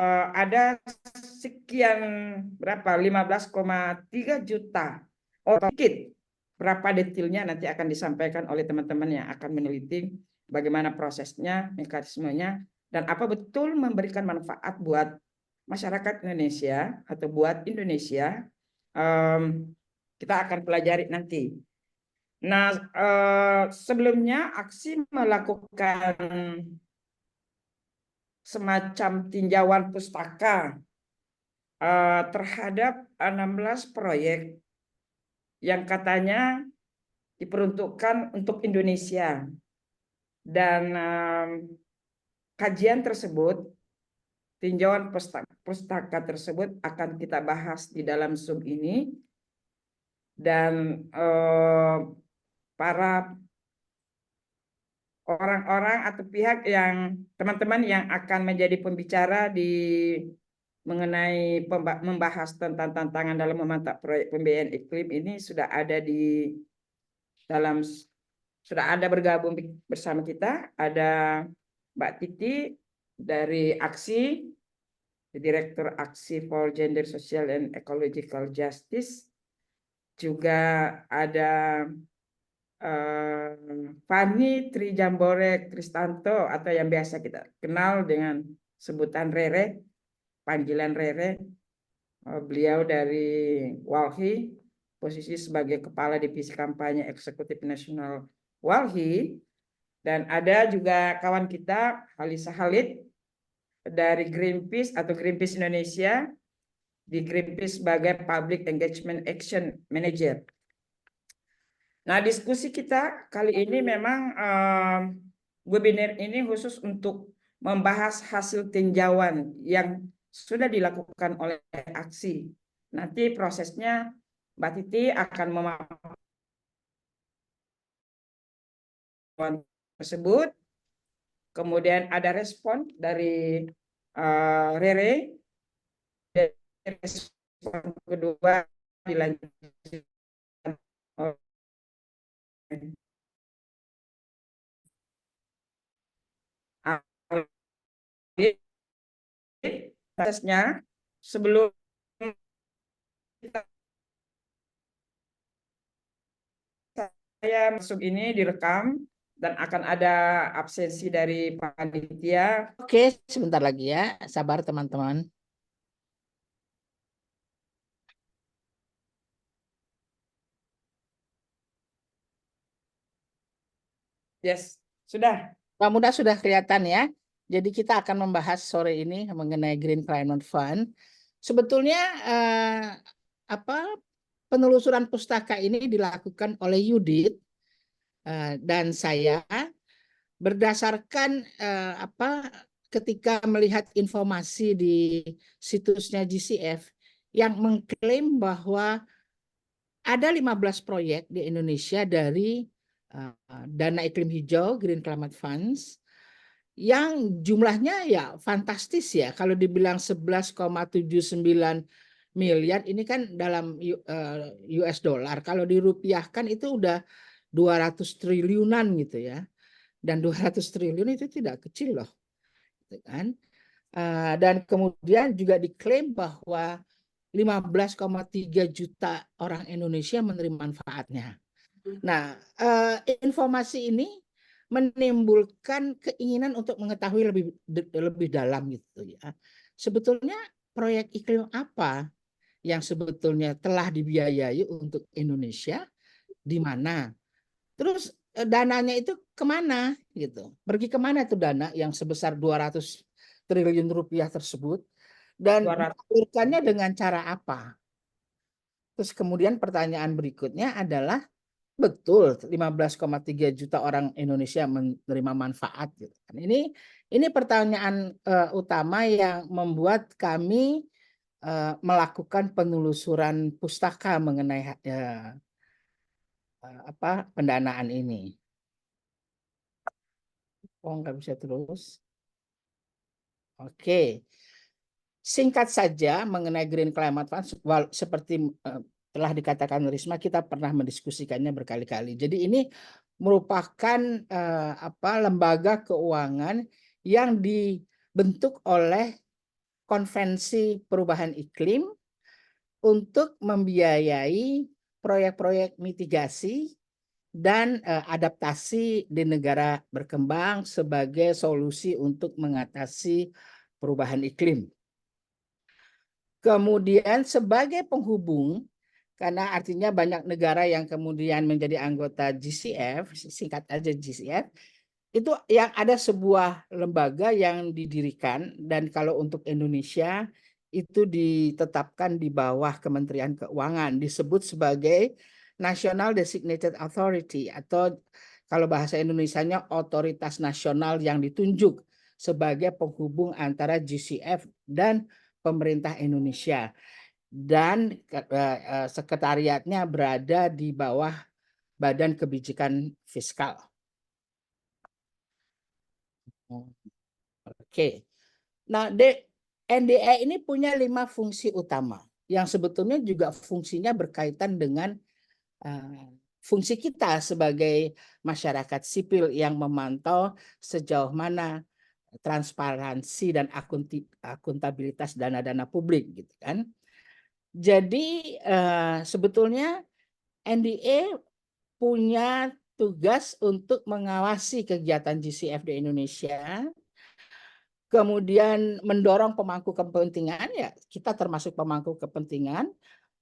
ada sekian berapa 15,3 juta sedikit. Berapa detailnya nanti akan disampaikan oleh teman-teman yang akan meneliti bagaimana prosesnya, mekanismenya, dan apa betul memberikan manfaat buat masyarakat Indonesia atau buat Indonesia. Kita akan pelajari nanti. Nah, sebelumnya aksi melakukan semacam tinjauan pustaka terhadap 16 proyek yang katanya diperuntukkan untuk Indonesia. Dan kajian tersebut, tinjauan pustaka tersebut akan kita bahas di dalam Zoom ini. Dan para orang-orang atau pihak yang teman-teman yang akan menjadi pembicara mengenai membahas tentang tantangan dalam memantap proyek pembiayaan iklim ini sudah ada bergabung bersama kita. Ada Mbak Titi dari Aksi, Direktur Aksi for Gender, Social and Ecological Justice. Juga ada Fani Trijambore Kristanto atau yang biasa kita kenal dengan sebutan Rere, panggilan Rere. Beliau dari Walhi, posisi sebagai Kepala Divisi Kampanye Eksekutif Nasional Walhi. Dan ada juga kawan kita Halisa Halid dari Greenpeace atau Greenpeace Indonesia, di Greenpeace sebagai Public Engagement Action Manager. Nah, diskusi kita kali ini memang webinar ini khusus untuk membahas hasil tinjauan yang sudah dilakukan oleh Aksi. Nanti prosesnya Mbak Titi akan memaparkan tersebut. Kemudian ada respon dari Rere. Dan respon kedua dilanjutkan prosesnya. Sebelum saya masuk ini direkam dan akan ada absensi dari panitia. Oke, sebentar lagi ya, sabar teman-teman. Yes, sudah. Pak Muda sudah kelihatan ya. Jadi kita akan membahas sore ini mengenai Green Climate Fund. Sebetulnya penelusuran pustaka ini dilakukan oleh Yudit dan saya berdasarkan ketika melihat informasi di situsnya GCF yang mengklaim bahwa ada 15 proyek di Indonesia dari dana iklim hijau Green Climate Funds yang jumlahnya ya fantastis ya. Kalau dibilang 11,79 miliar ini kan dalam US dollar. Kalau dirupiahkan itu udah 200 triliunan gitu ya. Dan 200 triliun itu tidak kecil loh. Gitu kan? Dan kemudian juga diklaim bahwa 15,3 juta orang Indonesia menerima manfaatnya. Nah, informasi ini menimbulkan keinginan untuk mengetahui lebih dalam gitu ya. Sebetulnya proyek iklim apa yang sebetulnya telah dibiayai untuk Indonesia, di mana? Terus dananya itu kemana gitu? Pergi kemana tuh dana yang sebesar 200 triliun rupiah tersebut? Dan dialirkannya dengan cara apa? Terus kemudian pertanyaan berikutnya adalah, betul 15,3 juta orang Indonesia menerima manfaat gitu kan. Ini pertanyaan utama yang membuat kami melakukan penelusuran pustaka mengenai pendanaan ini. Oh, nggak bisa terus. Oke. Singkat saja mengenai Green Climate Fund, seperti telah dikatakan Risma, kita pernah mendiskusikannya berkali-kali. Jadi ini merupakan lembaga keuangan yang dibentuk oleh konvensi perubahan iklim untuk membiayai proyek-proyek mitigasi dan adaptasi di negara berkembang sebagai solusi untuk mengatasi perubahan iklim. Kemudian sebagai penghubung, karena artinya banyak negara yang kemudian menjadi anggota GCF, singkat aja GCF, itu yang ada sebuah lembaga yang didirikan, dan kalau untuk Indonesia itu ditetapkan di bawah Kementerian Keuangan, disebut sebagai National Designated Authority, atau kalau bahasa Indonesianya otoritas nasional yang ditunjuk sebagai penghubung antara GCF dan pemerintah Indonesia, dan sekretariatnya berada di bawah Badan Kebijakan Fiskal. Oke. Nah, NDA ini punya 5 fungsi utama yang sebetulnya juga fungsinya berkaitan dengan fungsi kita sebagai masyarakat sipil yang memantau sejauh mana transparansi dan akuntabilitas dana-dana publik, gitu kan. Jadi sebetulnya NDA punya tugas untuk mengawasi kegiatan GCF di Indonesia, kemudian mendorong pemangku kepentingan, ya kita termasuk pemangku kepentingan,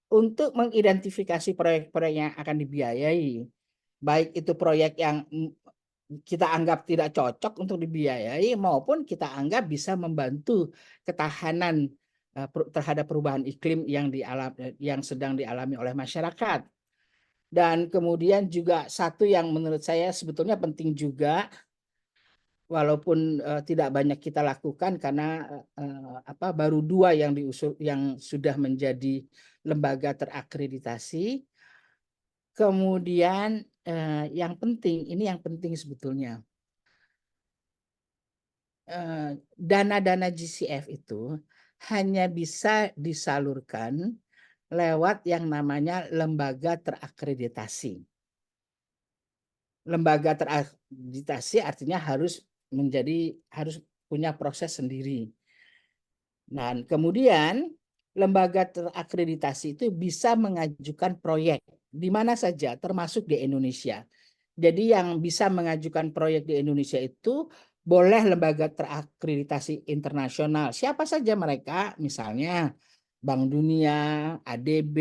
untuk mengidentifikasi proyek-proyek yang akan dibiayai, baik itu proyek yang kita anggap tidak cocok untuk dibiayai maupun kita anggap bisa membantu ketahanan terhadap perubahan iklim yang sedang dialami oleh masyarakat. Dan kemudian juga satu yang menurut saya sebetulnya penting juga, walaupun tidak banyak kita lakukan karena baru 2 yang diusul yang sudah menjadi lembaga terakreditasi. Kemudian yang penting, ini yang penting sebetulnya, dana-dana GCF itu hanya bisa disalurkan lewat yang namanya lembaga terakreditasi. Lembaga terakreditasi artinya harus punya proses sendiri. Dan kemudian lembaga terakreditasi itu bisa mengajukan proyek di mana saja, termasuk di Indonesia. Jadi yang bisa mengajukan proyek di Indonesia itu boleh lembaga terakreditasi internasional. Siapa saja mereka? Misalnya Bank Dunia, ADB,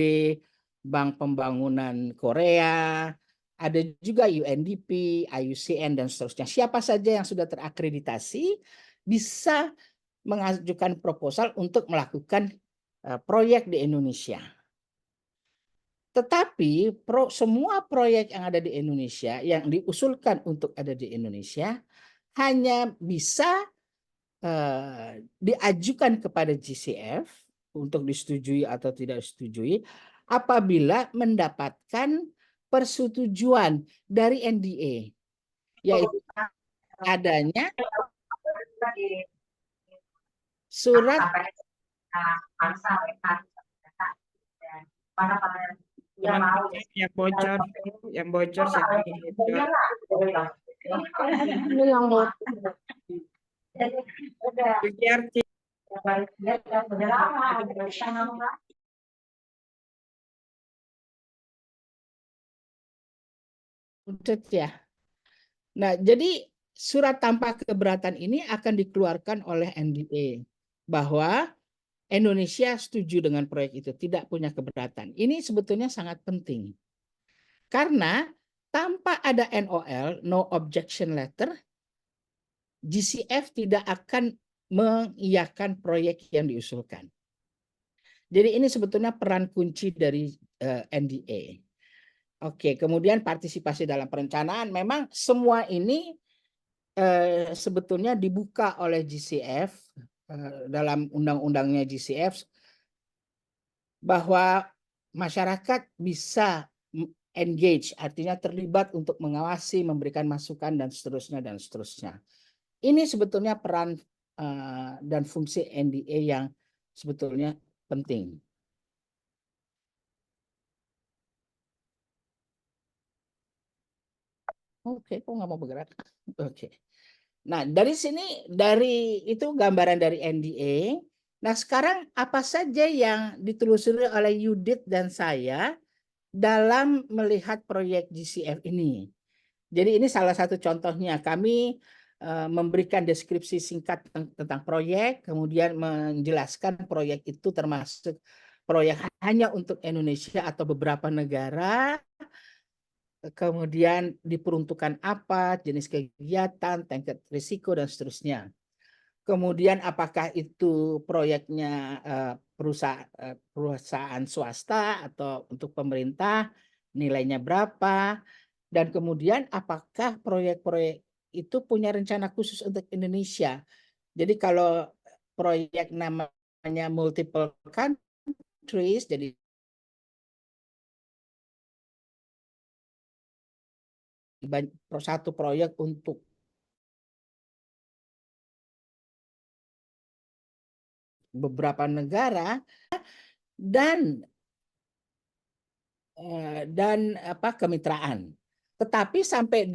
Bank Pembangunan Korea, ada juga UNDP, IUCN, dan seterusnya. Siapa saja yang sudah terakreditasi bisa mengajukan proposal untuk melakukan proyek di Indonesia. Tetapi semua proyek yang ada di Indonesia, yang diusulkan untuk ada di Indonesia, hanya bisa diajukan kepada GCF untuk disetujui atau tidak disetujui apabila mendapatkan persetujuan dari NDA, yaitu adanya surat yang bocor siapa yang bocor? Sugiyarti. ya. Nah, jadi surat tanpa keberatan ini akan dikeluarkan oleh NDA bahwa Indonesia setuju dengan proyek itu, tidak punya keberatan. Ini sebetulnya sangat penting. Karena tanpa ada NOL, no objection letter, GCF tidak akan mengiyakan proyek yang diusulkan. Jadi ini sebetulnya peran kunci dari NDA. Oke, kemudian partisipasi dalam perencanaan. Memang semua ini sebetulnya dibuka oleh GCF dalam undang-undangnya GCF, bahwa masyarakat bisa engage, artinya terlibat untuk mengawasi, memberikan masukan, dan seterusnya, dan seterusnya. Ini sebetulnya peran dan fungsi NDA yang sebetulnya penting. Oke, kok nggak mau bergerak? Oke. Nah, dari sini, itu gambaran dari NDA. Nah, sekarang apa saja yang ditelusuri oleh Yudit dan saya dalam melihat proyek GCF ini? Jadi ini salah satu contohnya. Kami memberikan deskripsi singkat tentang proyek, kemudian menjelaskan proyek itu termasuk proyek hanya untuk Indonesia atau beberapa negara, kemudian diperuntukkan apa, jenis kegiatan, tingkat risiko, dan seterusnya. Kemudian apakah itu proyeknya perusahaan swasta atau untuk pemerintah, nilainya berapa, dan kemudian apakah proyek-proyek itu punya rencana khusus untuk Indonesia. Jadi kalau proyek namanya multiple countries, jadi satu proyek untuk beberapa negara, dan apa kemitraan. Tetapi sampai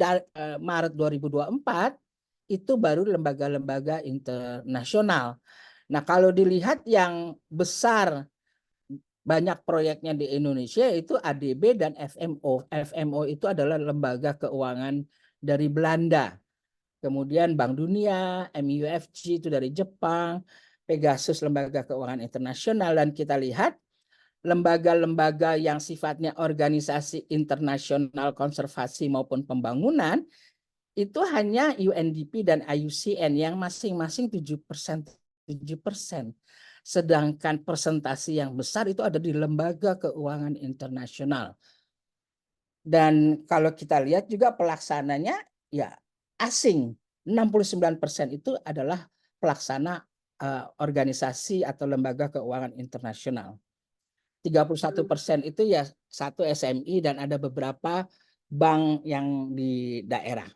Maret 2024 itu baru lembaga-lembaga internasional. Nah, kalau dilihat yang besar banyak proyeknya di Indonesia itu ADB dan FMO. FMO itu adalah lembaga keuangan dari Belanda. Kemudian Bank Dunia, MUFG itu dari Jepang, Pegasus lembaga keuangan internasional, dan kita lihat lembaga-lembaga yang sifatnya organisasi internasional konservasi maupun pembangunan itu hanya UNDP dan IUCN yang masing-masing 7%. Sedangkan presentasi yang besar itu ada di lembaga keuangan internasional. Dan kalau kita lihat juga pelaksananya ya asing. 69% itu adalah pelaksana organisasi atau lembaga keuangan internasional. 31% itu ya satu SMI dan ada beberapa bank yang di daerah.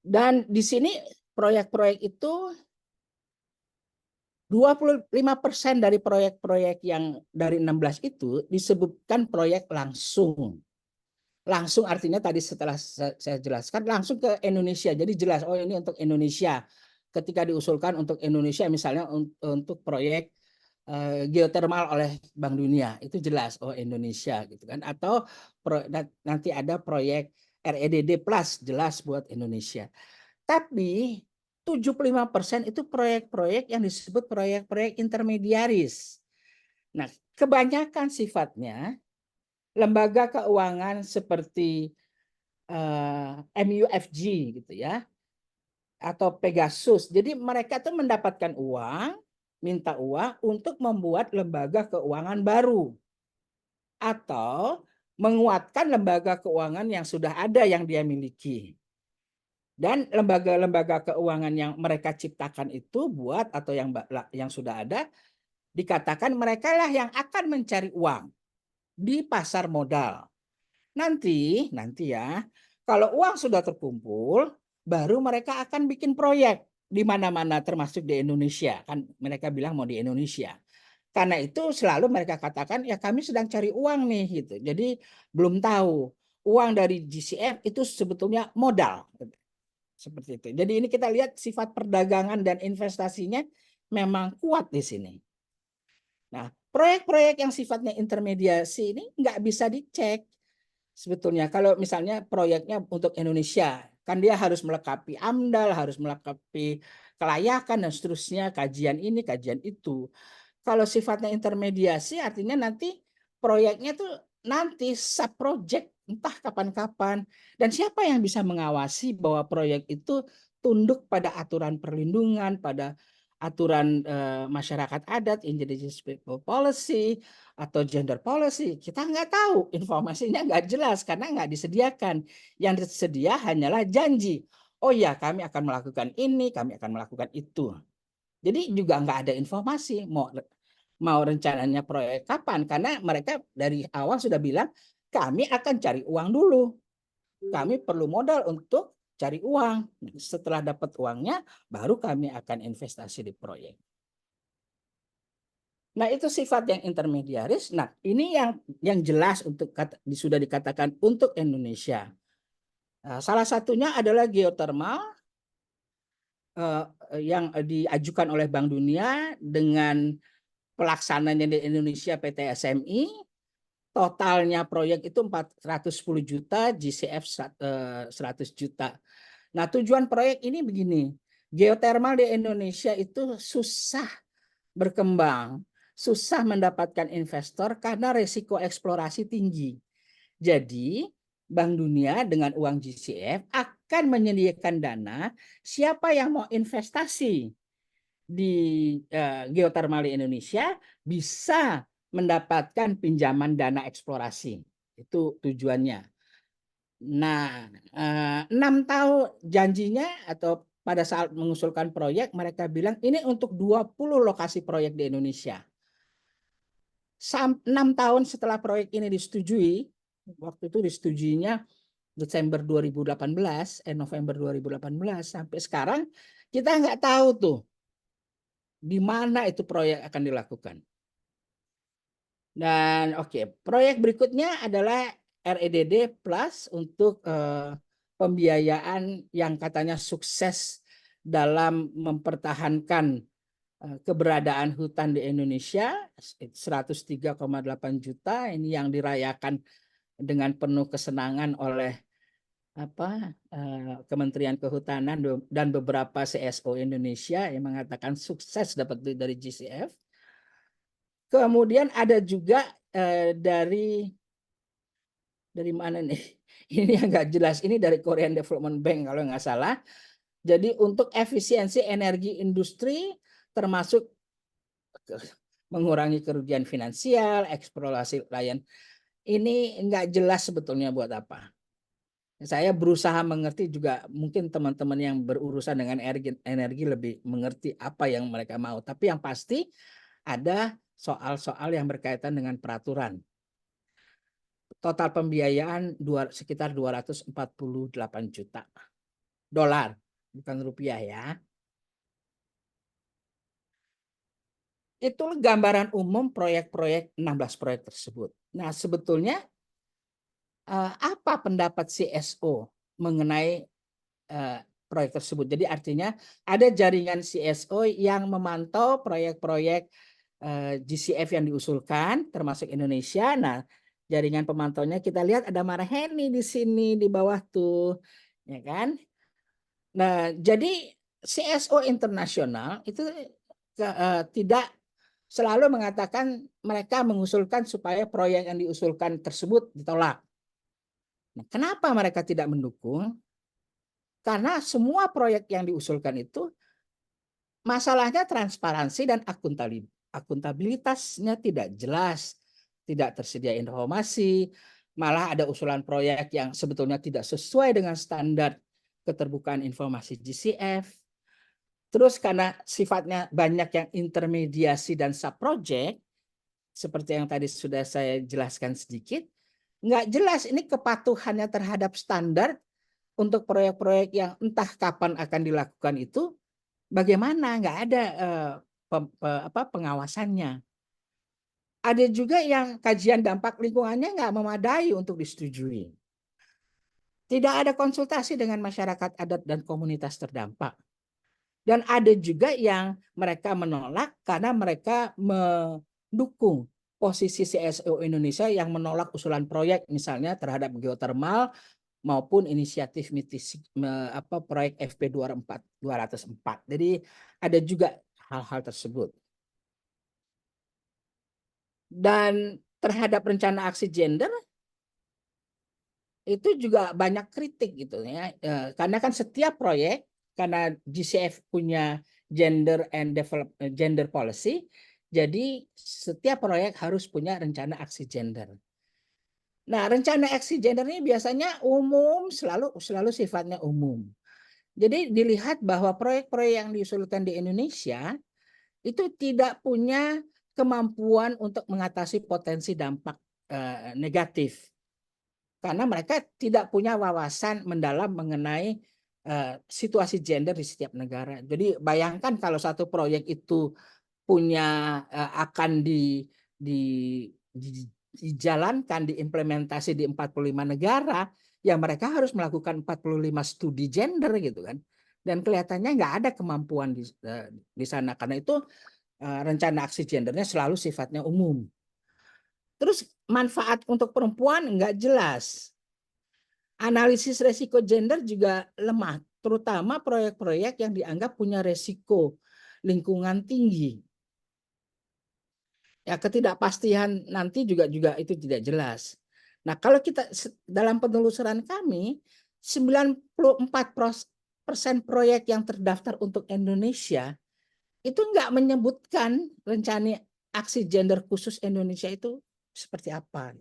Dan di sini proyek-proyek itu 25% dari proyek-proyek yang dari 16 itu disebutkan proyek langsung. Langsung artinya tadi setelah saya jelaskan langsung ke Indonesia. Jadi jelas, oh ini untuk Indonesia. Ketika diusulkan untuk Indonesia misalnya untuk proyek geotermal oleh Bank Dunia, itu jelas, oh Indonesia gitu kan. Atau nanti ada proyek REDD Plus, jelas buat Indonesia. Tapi 75% itu proyek-proyek yang disebut proyek-proyek intermediaris. Nah, kebanyakan sifatnya lembaga keuangan seperti MUFG gitu ya, atau Pegasus. Jadi mereka tuh mendapatkan uang, minta uang untuk membuat lembaga keuangan baru atau menguatkan lembaga keuangan yang sudah ada yang dia miliki. Dan lembaga-lembaga keuangan yang mereka ciptakan itu buat atau yang sudah ada, dikatakan mereka lah yang akan mencari uang di pasar modal. Nanti ya, kalau uang sudah terkumpul, baru mereka akan bikin proyek di mana-mana termasuk di Indonesia. Kan mereka bilang mau di Indonesia. Karena itu selalu mereka katakan ya kami sedang cari uang nih gitu. Jadi belum tahu uang dari GCF itu sebetulnya modal. Seperti itu. Jadi ini kita lihat sifat perdagangan dan investasinya memang kuat di sini. Nah, proyek-proyek yang sifatnya intermediasi ini nggak bisa dicek. Sebetulnya kalau misalnya proyeknya untuk Indonesia, kan dia harus melengkapi AMDAL, harus melengkapi kelayakan dan seterusnya, kajian ini, kajian itu. Kalau sifatnya intermediasi artinya nanti proyeknya tuh nanti sub project entah kapan-kapan, dan siapa yang bisa mengawasi bahwa proyek itu tunduk pada aturan perlindungan, pada aturan masyarakat adat, indigenous people policy atau gender policy. Kita nggak tahu, informasinya nggak jelas karena nggak disediakan. Yang tersedia hanyalah janji. Oh ya, kami akan melakukan ini, kami akan melakukan itu. Jadi juga nggak ada informasi mau rencananya proyek kapan, karena mereka dari awal sudah bilang kami akan cari uang dulu, kami perlu modal untuk cari uang. Setelah dapat uangnya baru kami akan investasi di proyek. Nah, itu sifat yang intermediaris. Nah, ini yang jelas untuk sudah dikatakan untuk Indonesia. Nah, salah satunya adalah geothermal yang diajukan oleh Bank Dunia dengan pelaksananya di Indonesia PT SMI, totalnya proyek itu 410 juta, GCF 100 juta. Nah, tujuan proyek ini begini, geotermal di Indonesia itu susah berkembang, susah mendapatkan investor karena risiko eksplorasi tinggi. Jadi, Bank Dunia dengan uang GCF akan menyediakan dana siapa yang mau investasi di geotermal di Indonesia bisa mendapatkan pinjaman dana eksplorasi. Itu tujuannya. Nah, 6 tahun janjinya atau pada saat mengusulkan proyek mereka bilang ini untuk 20 lokasi proyek di Indonesia. 6 tahun setelah proyek ini disetujui, waktu itu disetujuinya Desember 2018, November 2018 sampai sekarang kita nggak tahu tuh di mana itu proyek akan dilakukan. Dan proyek berikutnya adalah REDD Plus untuk pembiayaan yang katanya sukses dalam mempertahankan keberadaan hutan di Indonesia, 103,8 juta ini yang dirayakan dengan penuh kesenangan oleh Kementerian Kehutanan dan beberapa CSO Indonesia yang mengatakan sukses dapat duit dari GCF. Kemudian ada juga dari mana nih? Ini yang nggak jelas. Ini dari Korean Development Bank kalau nggak salah. Jadi untuk efisiensi energi industri termasuk mengurangi kerugian finansial, eksplorasi layan. Ini nggak jelas sebetulnya buat apa. Saya berusaha mengerti juga, mungkin teman-teman yang berurusan dengan energi lebih mengerti apa yang mereka mau. Tapi yang pasti ada soal-soal yang berkaitan dengan peraturan. Total pembiayaan sekitar 248 juta dolar, bukan rupiah ya. Itu gambaran umum proyek-proyek 16 proyek tersebut. Nah, sebetulnya apa pendapat CSO mengenai proyek tersebut? Jadi artinya ada jaringan CSO yang memantau proyek-proyek GCF yang diusulkan, termasuk Indonesia. Nah, jaringan pemantaunya kita lihat ada Marheni di sini di bawah tuh, ya kan? Nah, jadi CSO internasional itu tidak selalu mengatakan mereka mengusulkan supaya proyek yang diusulkan tersebut ditolak. Nah, kenapa mereka tidak mendukung? Karena semua proyek yang diusulkan itu masalahnya transparansi dan akuntabilitasnya tidak jelas, tidak tersedia informasi, malah ada usulan proyek yang sebetulnya tidak sesuai dengan standar keterbukaan informasi GCF. Terus karena sifatnya banyak yang intermediasi dan subproject, seperti yang tadi sudah saya jelaskan sedikit, nggak jelas ini kepatuhannya terhadap standar untuk proyek-proyek yang entah kapan akan dilakukan itu, bagaimana, nggak ada pengawasannya. Ada juga yang kajian dampak lingkungannya nggak memadai untuk disetujui. Tidak ada konsultasi dengan masyarakat adat dan komunitas terdampak. Dan ada juga yang mereka menolak karena mereka mendukung posisi CSO Indonesia yang menolak usulan proyek misalnya terhadap geotermal maupun inisiatif proyek FP 204. Jadi ada juga hal-hal tersebut. Dan terhadap rencana aksi gender itu juga banyak kritik gitu ya. Karena kan setiap proyek, karena GCF punya gender policy, jadi setiap proyek harus punya rencana aksi gender. Nah, rencana aksi gender ini biasanya umum, selalu sifatnya umum. Jadi dilihat bahwa proyek-proyek yang diusulkan di Indonesia itu tidak punya kemampuan untuk mengatasi potensi dampak negatif. Karena mereka tidak punya wawasan mendalam mengenai situasi gender di setiap negara. Jadi bayangkan kalau satu proyek itu punya akan dijalankan, diimplementasi di 45 negara, ya mereka harus melakukan 45 studi gender gitu kan. Dan kelihatannya nggak ada kemampuan di sana, karena itu rencana aksi gendernya selalu sifatnya umum. Terus manfaat untuk perempuan nggak jelas. Analisis resiko gender juga lemah, terutama proyek-proyek yang dianggap punya resiko lingkungan tinggi. Ya, ketidakpastian nanti juga itu tidak jelas. Nah, kalau kita dalam penelusuran kami, 94% proyek yang terdaftar untuk Indonesia itu nggak menyebutkan rencana aksi gender khusus Indonesia itu seperti apa.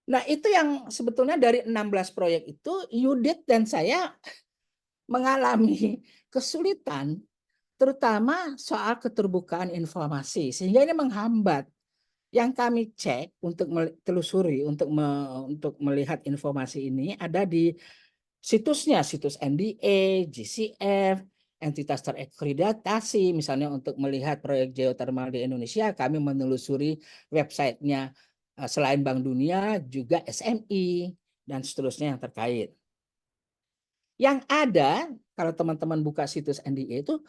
Nah, itu yang sebetulnya dari 16 proyek itu, Yudit dan saya mengalami kesulitan, terutama soal keterbukaan informasi, sehingga ini menghambat. Yang kami cek untuk telusuri, untuk melihat informasi ini ada di situsnya, situs NDA, GCF, entitas terakreditasi, misalnya untuk melihat proyek geotermal di Indonesia, kami menelusuri websitenya selain Bank Dunia, juga SMI, dan seterusnya yang terkait. Yang ada, kalau teman-teman buka situs NDA itu,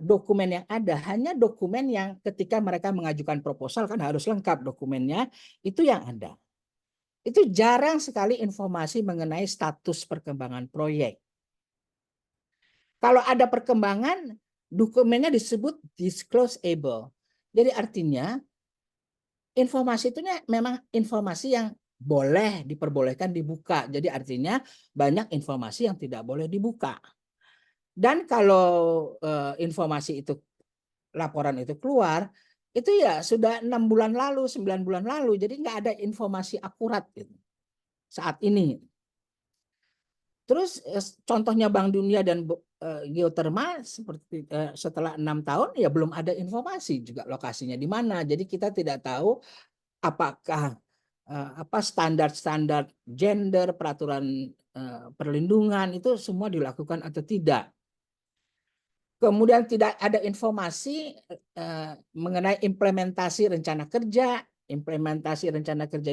dokumen yang ada hanya dokumen yang ketika mereka mengajukan proposal kan harus lengkap dokumennya, itu yang ada. Itu jarang sekali informasi mengenai status perkembangan proyek. Kalau ada perkembangan, dokumennya disebut disclosable. Jadi artinya informasi itu memang informasi yang boleh diperbolehkan dibuka. Jadi artinya banyak informasi yang tidak boleh dibuka. Dan kalau informasi itu, laporan itu keluar, itu ya sudah 6 bulan lalu, 9 bulan lalu. Jadi nggak ada informasi akurat gitu, saat ini. Terus contohnya Bank Dunia dan geotermal seperti setelah 6 tahun ya belum ada informasi juga lokasinya di mana. Jadi kita tidak tahu apakah standar-standar gender, peraturan perlindungan itu semua dilakukan atau tidak. Kemudian tidak ada informasi mengenai implementasi rencana kerja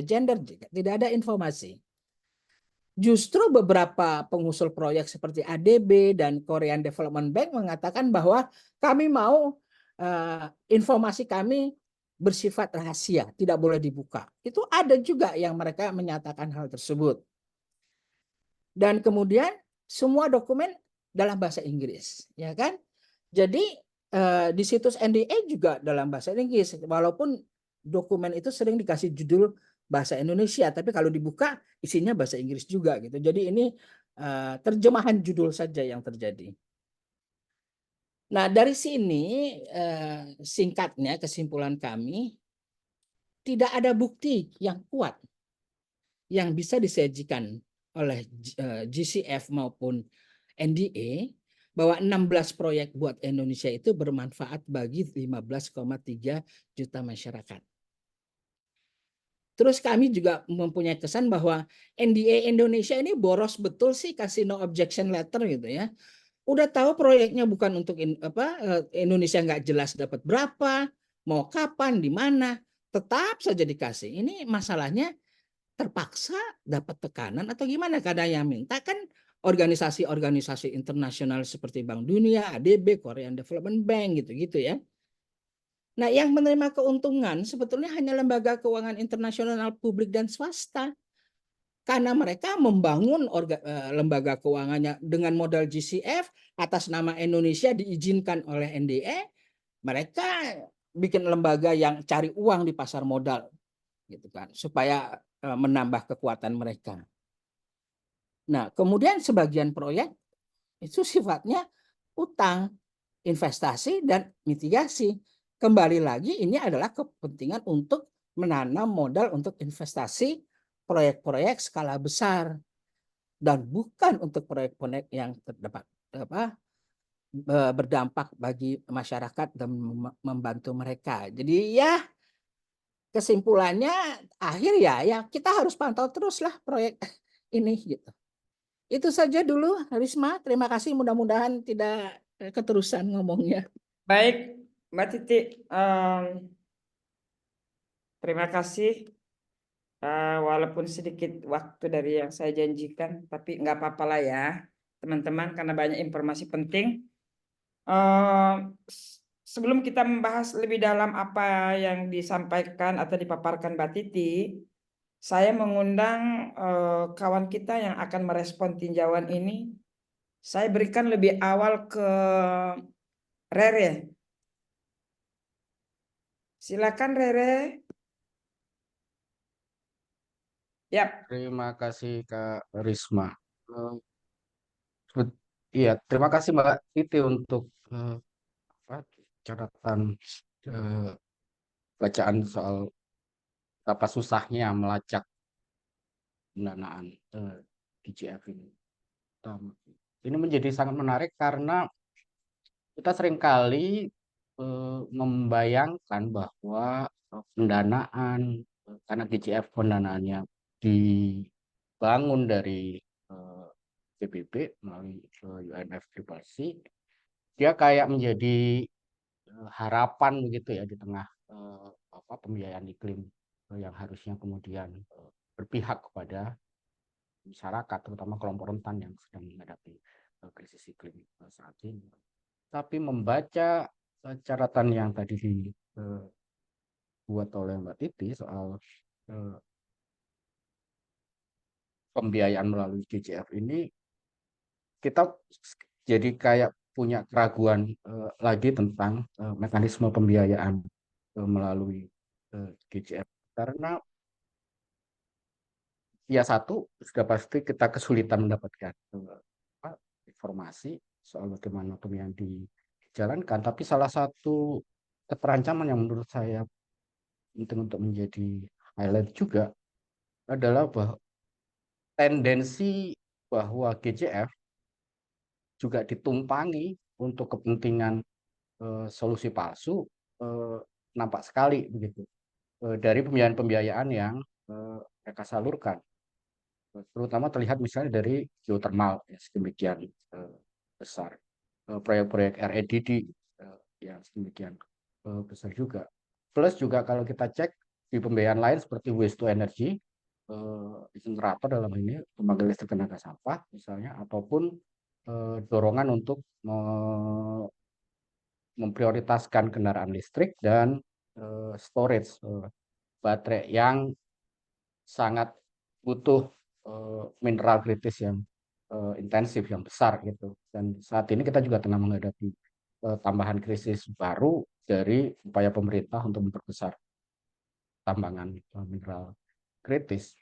gender, juga tidak ada informasi. Justru beberapa pengusul proyek seperti ADB dan Korean Development Bank mengatakan bahwa kami mau informasi kami bersifat rahasia, tidak boleh dibuka. Itu ada juga yang mereka menyatakan hal tersebut. Dan kemudian semua dokumen dalam bahasa Inggris, ya kan? Jadi di situs NDA juga dalam bahasa Inggris, walaupun dokumen itu sering dikasih judul bahasa Indonesia, tapi kalau dibuka isinya bahasa Inggris juga gitu. Jadi ini terjemahan judul saja yang terjadi. Nah, dari sini singkatnya kesimpulan kami, tidak ada bukti yang kuat yang bisa disajikan oleh GCF maupun NDA bahwa 16 proyek buat Indonesia itu bermanfaat bagi 15,3 juta masyarakat. Terus kami juga mempunyai kesan bahwa NDA Indonesia ini boros betul sih kasih no objection letter gitu ya. Udah tahu proyeknya bukan untuk Indonesia, nggak jelas dapat berapa, mau kapan, di mana, tetap saja dikasih. Ini masalahnya terpaksa dapat tekanan atau gimana? Karena yang minta kan organisasi-organisasi internasional seperti Bank Dunia, ADB, Korean Development Bank gitu-gitu ya. Nah, yang menerima keuntungan sebetulnya hanya lembaga keuangan internasional publik dan swasta. Karena mereka membangun lembaga keuangannya dengan modal GCF atas nama Indonesia diizinkan oleh NDA, mereka bikin lembaga yang cari uang di pasar modal gitu kan, supaya menambah kekuatan mereka. Nah, kemudian sebagian proyek itu sifatnya utang, investasi, dan mitigasi. Kembali lagi ini adalah kepentingan untuk menanam modal untuk investasi proyek-proyek skala besar dan bukan untuk proyek-proyek yang berdampak bagi masyarakat dan membantu mereka. Jadi ya kesimpulannya akhir ya kita harus pantau terus lah proyek ini gitu. Itu saja dulu, Risma. Terima kasih. Mudah-mudahan tidak keterusan ngomongnya. Baik, Mbak Titi, terima kasih Walaupun sedikit waktu dari yang saya janjikan, tapi nggak apa-apa lah ya, teman-teman, karena banyak informasi penting. Eh, Sebelum kita membahas lebih dalam apa yang disampaikan atau dipaparkan Mbak Titi, saya mengundang kawan kita yang akan merespon tinjauan ini. Saya berikan lebih awal ke Rere. Silakan Rere. Yap. Terima kasih Kak Risma. Eh, Iya, terima kasih Mbak Titi untuk apa, catatan eh, bacaan soal apa susahnya melacak pendanaan DJF ini. Ini menjadi sangat menarik karena kita seringkali membayangkan bahwa pendanaan karena DJF pendanaannya dibangun dari PBB melalui UNF Triple C, dia kayak menjadi harapan begitu ya di tengah apa pembiayaan iklim yang harusnya kemudian berpihak kepada masyarakat, terutama kelompok rentan yang sedang menghadapi krisis iklim saat ini. Tapi membaca catatan yang tadi dibuat oleh Mbak Titi soal pembiayaan melalui DJF ini, kita jadi kayak punya keraguan lagi tentang mekanisme pembiayaan melalui DJF, karena ya satu sudah pasti kita kesulitan mendapatkan informasi soal bagaimana pembiayaan dijalankan. Tapi salah satu keterancaman yang menurut saya penting untuk menjadi highlight juga adalah bahwa tendensi bahwa GJF juga ditumpangi untuk kepentingan solusi palsu nampak sekali begitu dari pembiayaan-pembiayaan yang mereka salurkan, terutama terlihat misalnya dari geothermal ya, sedemikian besar, proyek-proyek REDD yang sedemikian besar juga. Plus juga kalau kita cek di pembiayaan lain seperti waste to energy, insenerator dalam ini pembangkit listrik tenaga sampah misalnya, ataupun dorongan untuk memprioritaskan kendaraan listrik dan storage baterai yang sangat butuh mineral kritis yang intensif, yang besar gitu. Dan saat ini kita juga tengah menghadapi tambahan krisis baru dari upaya pemerintah untuk memperbesar tambangan mineral kritis.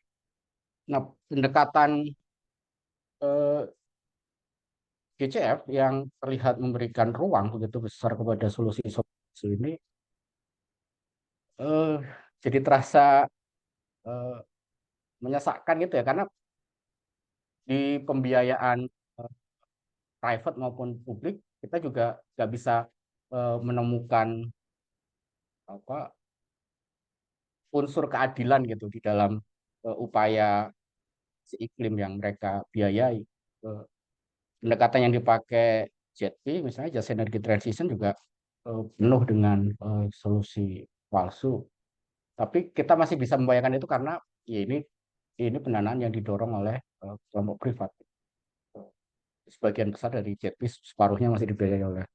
Nah, pendekatan GCF yang terlihat memberikan ruang begitu besar kepada solusi-solusi ini jadi terasa menyesakkan gitu ya, karena di pembiayaan private maupun publik kita juga nggak bisa menemukan apa unsur keadilan gitu di dalam upaya iklim yang mereka biayai. Pendekatan yang dipakai JETP misalnya Just Energy Transition juga penuh dengan solusi palsu. Tapi kita masih bisa membayangkan itu karena ya ini pendanaan yang didorong oleh kelompok privat. Sebagian besar dari JETP separuhnya masih dibiayai oleh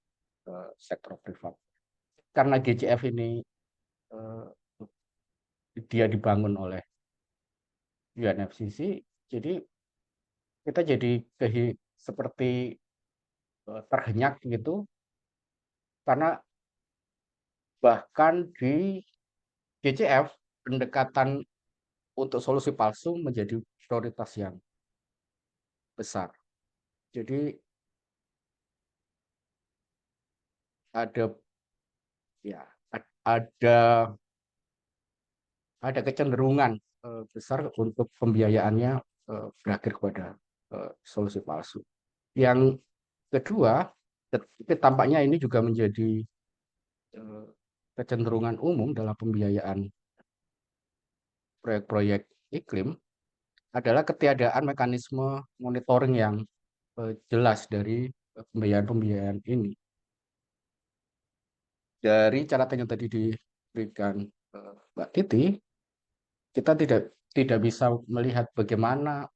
sektor privat. Karena GCF ini dia dibangun oleh UNFCCC, jadi kita jadi seperti terhenyak gitu, karena bahkan di GCF pendekatan untuk solusi palsu menjadi prioritas yang besar. Jadi ada ya ada kecenderungan besar untuk pembiayaannya berakhir kepada solusi palsu. Yang kedua, tapi tampaknya ini juga menjadi kecenderungan umum dalam pembiayaan proyek-proyek iklim, adalah ketiadaan mekanisme monitoring yang jelas dari pembiayaan-pembiayaan ini. Dari catatan yang tadi diberikan Mbak Titi, kita tidak bisa melihat bagaimana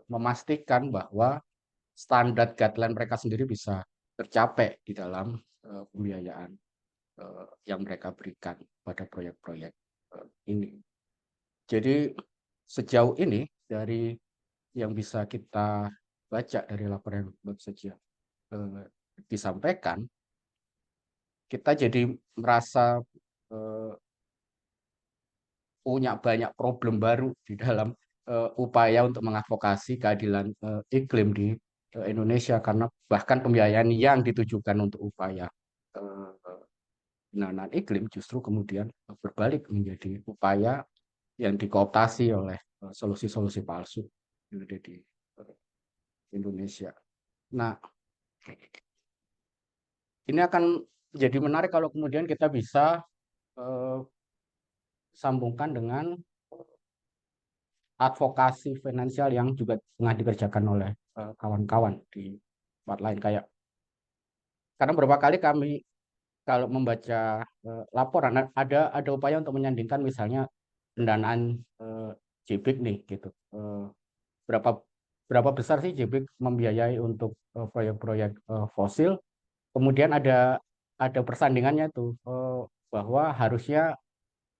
memastikan bahwa standar guideline mereka sendiri bisa tercapai di dalam pembiayaan yang mereka berikan pada proyek-proyek ini. Jadi sejauh ini dari yang bisa kita baca dari laporan yang baru saja disampaikan, kita jadi merasa punya banyak problem baru di dalam upaya untuk mengadvokasi keadilan iklim di Indonesia, karena bahkan pembiayaan yang ditujukan untuk upaya penanganan iklim justru kemudian berbalik menjadi upaya yang dikooptasi oleh solusi-solusi palsu yang ada di Indonesia. Nah, ini akan jadi menarik kalau kemudian kita bisa sambungkan dengan advokasi finansial yang juga tengah dikerjakan oleh kawan-kawan di tempat lain, kayak karena beberapa kali kami kalau membaca laporan ada upaya untuk menyandingkan misalnya pendanaan JBIK nih gitu. Berapa besar sih JBIK membiayai untuk proyek-proyek fosil? Kemudian ada persandingannya tuh bahwa harusnya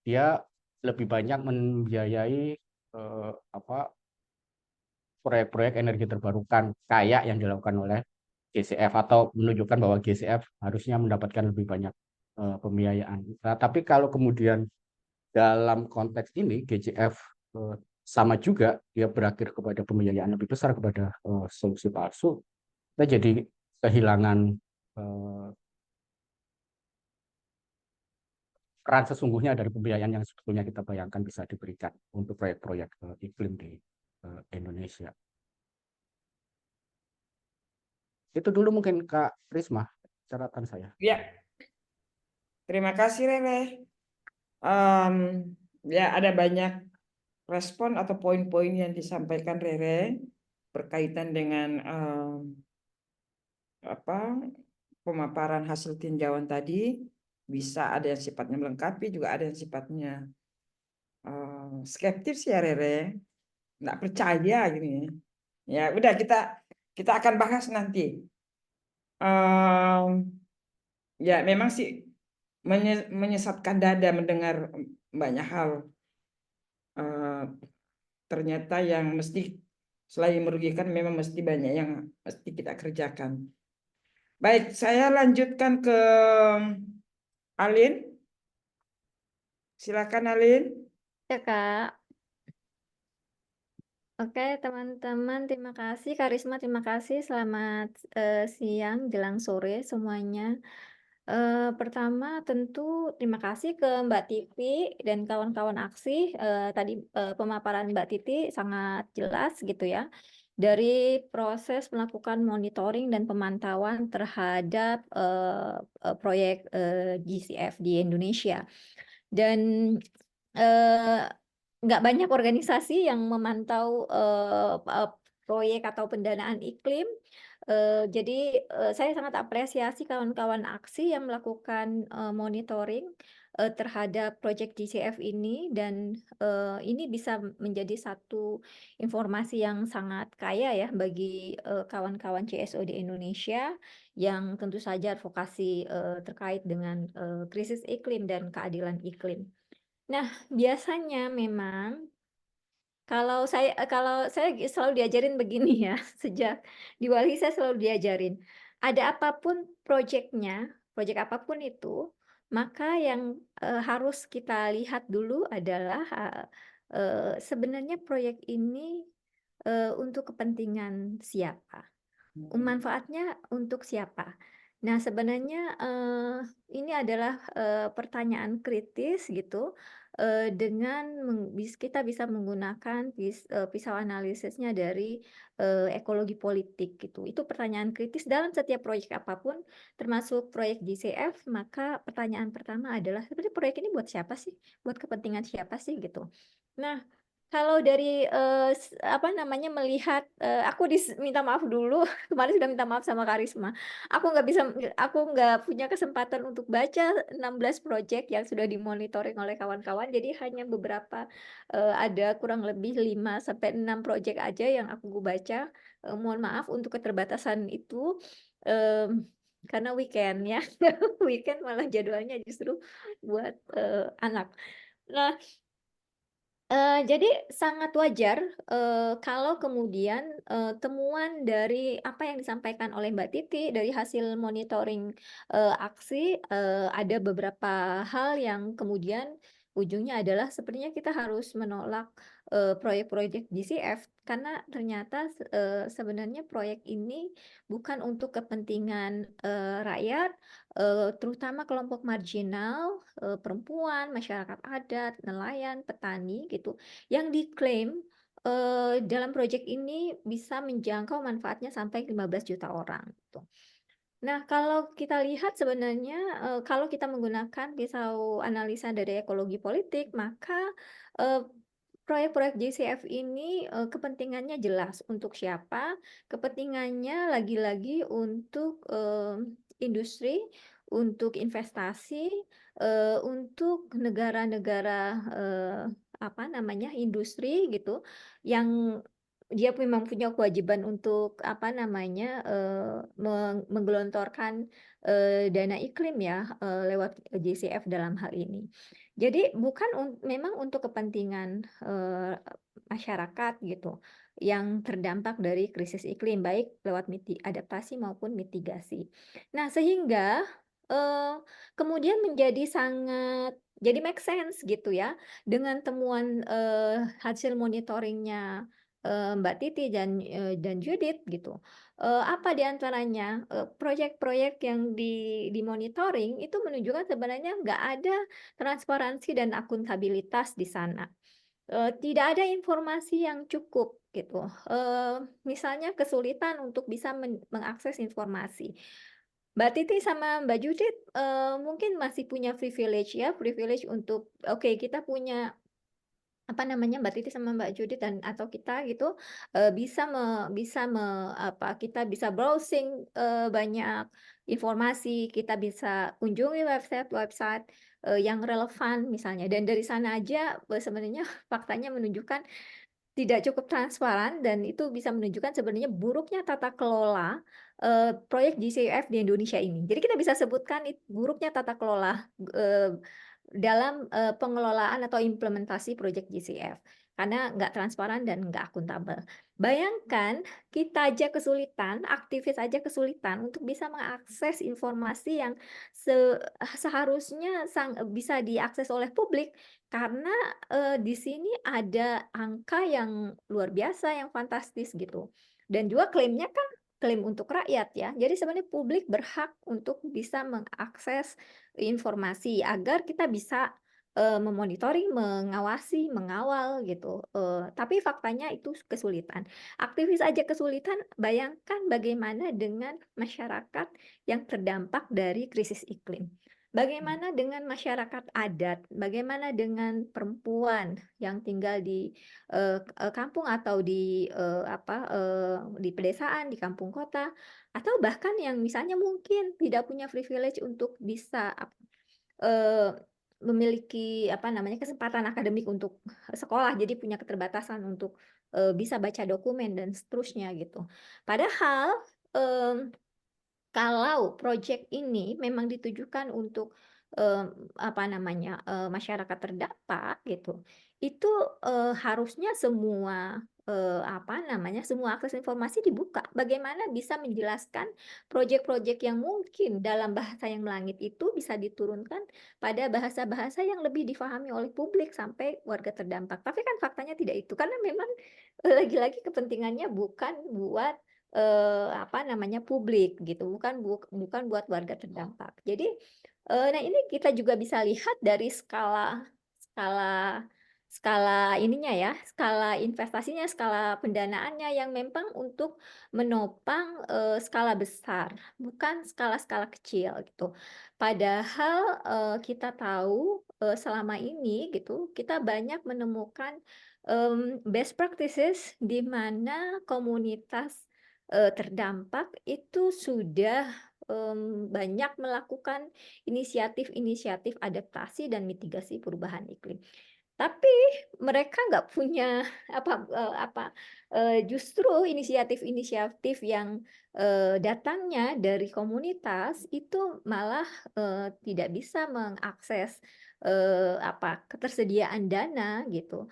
dia lebih banyak membiayai proyek-proyek energi terbarukan kayak yang dilakukan oleh GCF, atau menunjukkan bahwa GCF harusnya mendapatkan lebih banyak pembiayaan. Nah, tapi kalau kemudian dalam konteks ini GCF sama juga dia berakhir kepada pembiayaan lebih besar kepada solusi palsu, kita jadi kehilangan peran sesungguhnya dari pembiayaan yang sebetulnya kita bayangkan bisa diberikan untuk proyek-proyek iklim di Indonesia. Itu dulu mungkin Kak Risma catatan saya. Ya, terima kasih Rere. Ya, ada banyak respon atau poin-poin yang disampaikan Rere berkaitan dengan pemaparan hasil tinjauan tadi. Bisa ada yang sifatnya melengkapi, juga ada yang sifatnya skeptis ya Rere, nggak percaya gini. Ya udah, kita akan bahas nanti. Ya memang sih menyesatkan dada mendengar banyak hal ternyata yang mesti selain merugikan, memang mesti banyak yang mesti kita kerjakan. Baik, saya lanjutkan ke Alin. Silakan Alin. Ya, Kak. Oke, teman-teman, terima kasih. Karisma, terima kasih. Selamat siang, jelang sore semuanya. Pertama, tentu terima kasih ke Mbak Titi dan kawan-kawan aksi. Tadi pemaparan Mbak Titi sangat jelas gitu ya. Dari proses melakukan monitoring dan pemantauan terhadap proyek GCF di Indonesia. Dan nggak banyak organisasi yang memantau proyek atau pendanaan iklim. Jadi saya sangat apresiasi kawan-kawan aksi yang melakukan monitoring terhadap proyek GCF ini, dan ini bisa menjadi satu informasi yang sangat kaya ya bagi kawan-kawan CSO di Indonesia yang tentu saja advokasi terkait dengan krisis iklim dan keadilan iklim. Nah, biasanya memang kalau saya selalu diajarin begini ya, sejak di Walhi saya selalu diajarin, ada apapun proyeknya, proyek apapun itu, maka yang harus kita lihat dulu adalah sebenarnya proyek ini untuk kepentingan siapa, manfaatnya untuk siapa. Nah, sebenarnya ini adalah pertanyaan kritis gitu. Dengan kita bisa menggunakan pisau analisisnya dari ekologi politik gitu. Itu pertanyaan kritis dalam setiap proyek apapun, termasuk proyek GCF. Maka pertanyaan pertama adalah sebenarnya proyek ini buat siapa sih? Buat kepentingan siapa sih gitu. Nah, Kalau dari apa namanya melihat aku minta maaf dulu kemarin sudah minta maaf sama Karisma. Aku nggak punya kesempatan untuk baca 16 proyek yang sudah dimonitoring oleh kawan-kawan. Jadi hanya beberapa ada kurang lebih 5 sampai 6 proyek aja yang aku baca. Mohon maaf untuk keterbatasan itu. Karena weekend ya. Weekend malah jadwalnya justru buat anak. Nah, jadi sangat wajar kalau kemudian temuan dari apa yang disampaikan oleh Mbak Titi dari hasil monitoring aksi ada beberapa hal yang kemudian ujungnya adalah sepertinya kita harus menolak proyek-proyek GCF karena ternyata sebenarnya proyek ini bukan untuk kepentingan rakyat, terutama kelompok marginal, perempuan, masyarakat adat, nelayan, petani gitu, yang diklaim dalam proyek ini bisa menjangkau manfaatnya sampai 15 juta orang gitu. Nah, kalau kita lihat sebenarnya kalau kita menggunakan pisau analisa dari ekologi politik, maka eh, proyek-proyek JCF ini kepentingannya jelas untuk siapa, kepentingannya lagi-lagi untuk industri, untuk investasi, untuk negara-negara apa namanya industri gitu, yang dia memang punya kewajiban untuk apa namanya menggelontorkan dana iklim ya lewat JCF dalam hal ini. Jadi bukan memang untuk kepentingan masyarakat gitu yang terdampak dari krisis iklim baik lewat adaptasi maupun mitigasi. Nah, sehingga kemudian menjadi sangat jadi make sense gitu ya dengan temuan hasil monitoringnya Mbak Titi dan Judith gitu. Apa di antaranya proyek-proyek yang dimonitoring itu menunjukkan sebenarnya nggak ada transparansi dan akuntabilitas di sana. Tidak ada informasi yang cukup gitu. Misalnya kesulitan untuk bisa mengakses informasi. Mbak Titi sama Mbak Judith mungkin masih punya privilege ya, privilege untuk oke kita punya apa namanya Mbak Titi sama Mbak Judith dan atau kita gitu kita bisa browsing banyak informasi, kita bisa kunjungi website-website yang relevan misalnya dan dari sana aja sebenarnya faktanya menunjukkan tidak cukup transparan dan itu bisa menunjukkan sebenarnya buruknya tata kelola proyek GCF di Indonesia ini. Jadi kita bisa sebutkan buruknya tata kelola dalam pengelolaan atau implementasi proyek GCF karena nggak transparan dan nggak akuntabel. Bayangkan kita aja kesulitan, aktivis aja kesulitan untuk bisa mengakses informasi yang seharusnya bisa diakses oleh publik karena di sini ada angka yang luar biasa, yang fantastis gitu. Dan juga klaimnya kan klaim untuk rakyat ya. Jadi sebenarnya publik berhak untuk bisa mengakses informasi agar kita bisa memonitoring, mengawasi, mengawal gitu. Tapi faktanya itu kesulitan. Aktivis aja kesulitan, bayangkan bagaimana dengan masyarakat yang terdampak dari krisis iklim. Bagaimana dengan masyarakat adat? Bagaimana dengan perempuan yang tinggal di kampung atau di pedesaan, di kampung kota, atau bahkan yang misalnya mungkin tidak punya privilege untuk bisa eh, memiliki apa namanya kesempatan akademik untuk sekolah, jadi punya keterbatasan untuk bisa baca dokumen dan seterusnya gitu. Padahal em, kalau proyek ini memang ditujukan untuk apa namanya masyarakat terdampak gitu, itu harusnya semua apa namanya semua akses informasi dibuka. Bagaimana bisa menjelaskan proyek-proyek yang mungkin dalam bahasa yang melangit itu bisa diturunkan pada bahasa-bahasa yang lebih difahami oleh publik sampai warga terdampak. Tapi kan faktanya tidak itu karena memang lagi-lagi kepentingannya bukan buat apa namanya publik gitu, bukan buat warga terdampak. Jadi, nah ini kita juga bisa lihat dari skala skala skala ininya ya, skala investasinya, skala pendanaannya yang memang untuk menopang skala besar, bukan skala-skala kecil gitu. Padahal kita tahu selama ini gitu, kita banyak menemukan best practices di mana komunitas terdampak itu sudah banyak melakukan inisiatif-inisiatif adaptasi dan mitigasi perubahan iklim. Tapi mereka nggak punya justru inisiatif-inisiatif yang datangnya dari komunitas itu malah tidak bisa mengakses ketersediaan dana gitu.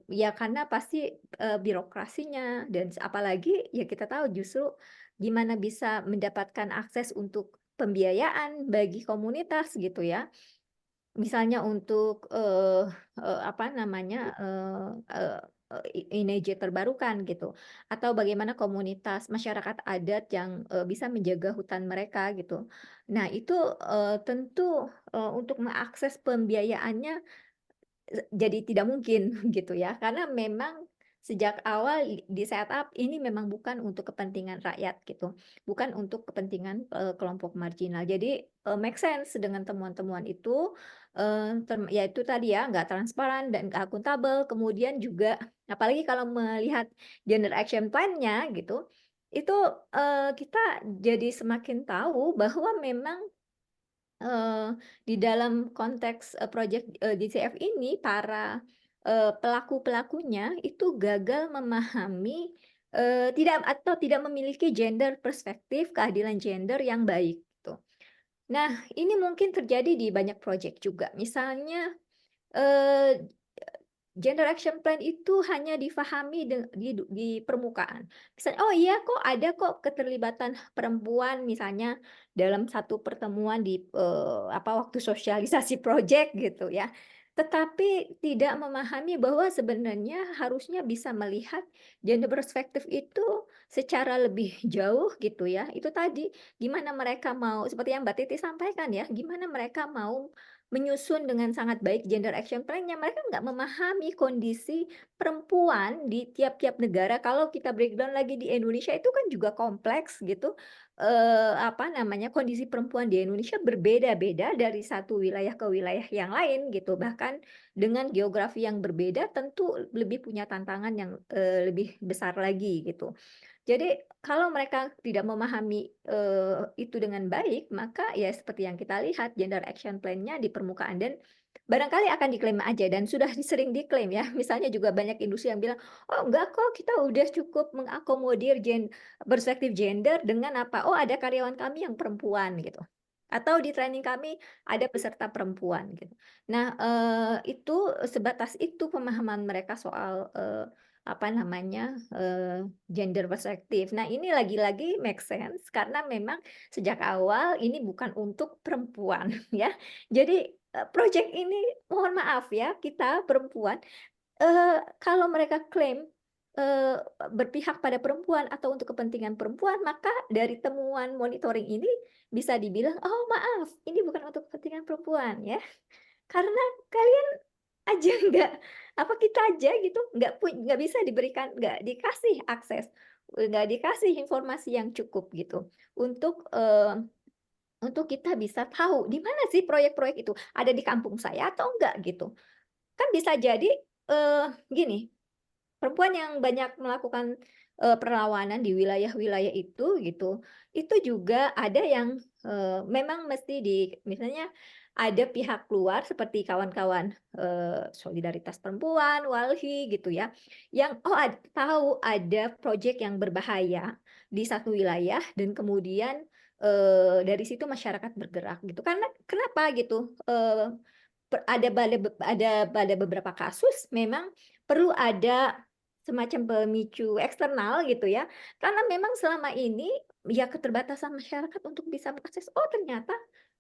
Ya karena pasti birokrasinya dan apalagi ya kita tahu justru gimana bisa mendapatkan akses untuk pembiayaan bagi komunitas gitu ya. Misalnya untuk energi terbarukan gitu, atau bagaimana komunitas masyarakat adat yang bisa menjaga hutan mereka gitu. Nah itu tentu untuk mengakses pembiayaannya jadi tidak mungkin gitu ya, karena memang sejak awal di setup ini memang bukan untuk kepentingan rakyat gitu, bukan untuk kepentingan kelompok marginal. Jadi make sense dengan temuan-temuan itu, ya itu tadi ya nggak transparan dan nggak akuntabel. Kemudian juga apalagi kalau melihat gender action plan-nya gitu, itu kita jadi semakin tahu bahwa memang di dalam konteks project DCF ini para pelaku-pelakunya itu gagal memahami tidak memiliki gender perspektif keadilan gender yang baik gitu. Nah, ini mungkin terjadi di banyak project juga. Misalnya gender action plan itu hanya difahami di permukaan. Misalnya, oh iya kok ada kok keterlibatan perempuan misalnya dalam satu pertemuan di waktu sosialisasi project gitu ya. Tetapi tidak memahami bahwa sebenarnya harusnya bisa melihat gender perspektif itu secara lebih jauh gitu ya. Itu tadi gimana mereka mau seperti yang Mbak Titi sampaikan ya, gimana mereka mau menyusun dengan sangat baik gender action plan-nya. Mereka nggak memahami kondisi perempuan di tiap-tiap negara. Kalau kita breakdown lagi di Indonesia itu kan juga kompleks gitu. Kondisi perempuan di Indonesia berbeda-beda dari satu wilayah ke wilayah yang lain gitu. Bahkan dengan geografi yang berbeda tentu lebih punya tantangan yang lebih besar lagi gitu. Jadi kalau mereka tidak memahami itu dengan baik, maka ya seperti yang kita lihat gender action plan-nya di permukaan dan barangkali akan diklaim aja dan sudah sering diklaim ya. Misalnya juga banyak industri yang bilang, oh enggak kok kita udah cukup mengakomodir perspektif gender dengan apa? Oh ada karyawan kami yang perempuan gitu. Atau di training kami ada peserta perempuan gitu. Nah itu sebatas itu pemahaman mereka soal gender perspektif. Nah, ini lagi-lagi make sense karena memang sejak awal ini bukan untuk perempuan ya. Jadi project ini mohon maaf ya kita perempuan kalau mereka klaim berpihak pada perempuan atau untuk kepentingan perempuan, maka dari temuan monitoring ini bisa dibilang, oh maaf, ini bukan untuk kepentingan perempuan ya. Karena kalian aja kita aja gitu nggak bisa diberikan, nggak dikasih akses, nggak dikasih informasi yang cukup gitu untuk kita bisa tahu di mana sih proyek-proyek itu ada di kampung saya atau enggak gitu. Kan bisa jadi gini, perempuan yang banyak melakukan perlawanan di wilayah-wilayah itu gitu, itu juga ada yang memang mesti misalnya ada pihak luar seperti kawan-kawan solidaritas perempuan, WALHI gitu ya, yang tahu ada proyek yang berbahaya di satu wilayah dan kemudian dari situ masyarakat bergerak gitu. Karena kenapa gitu? Ada beberapa kasus memang perlu ada semacam pemicu eksternal gitu ya. Karena memang selama ini ya keterbatasan masyarakat untuk bisa mengakses, oh ternyata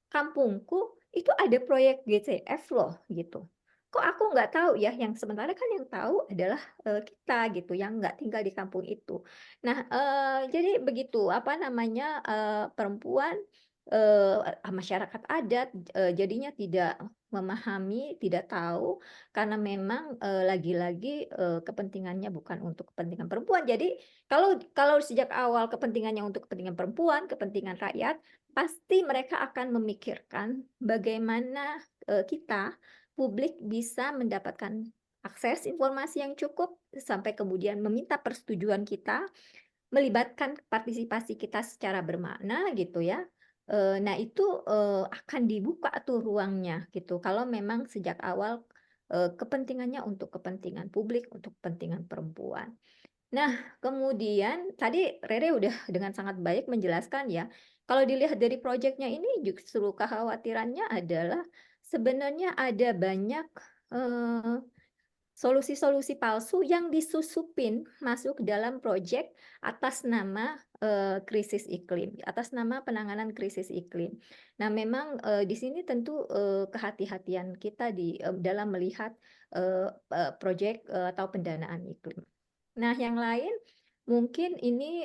kampungku itu ada proyek GCF loh gitu. Kok aku nggak tahu ya, yang sementara kan yang tahu adalah kita gitu, yang nggak tinggal di kampung itu. Nah, jadi begitu, perempuan, masyarakat adat jadinya tidak memahami, tidak tahu, karena memang lagi-lagi kepentingannya bukan untuk kepentingan perempuan. Jadi kalau sejak awal kepentingannya untuk kepentingan perempuan, kepentingan rakyat, pasti mereka akan memikirkan bagaimana kita publik bisa mendapatkan akses informasi yang cukup, sampai kemudian meminta persetujuan kita, melibatkan partisipasi kita secara bermakna gitu ya. Nah itu akan dibuka tuh ruangnya gitu. Kalau memang sejak awal kepentingannya untuk kepentingan publik, untuk kepentingan perempuan. Nah, kemudian tadi Rere udah dengan sangat baik menjelaskan ya. Kalau dilihat dari proyeknya ini justru kekhawatirannya adalah sebenarnya ada banyak eh, solusi-solusi palsu yang disusupin masuk dalam proyek atas nama krisis iklim, atas nama penanganan krisis iklim. Nah, memang di sini tentu kehati-hatian kita dalam melihat proyek atau pendanaan iklim. Nah, yang lain mungkin ini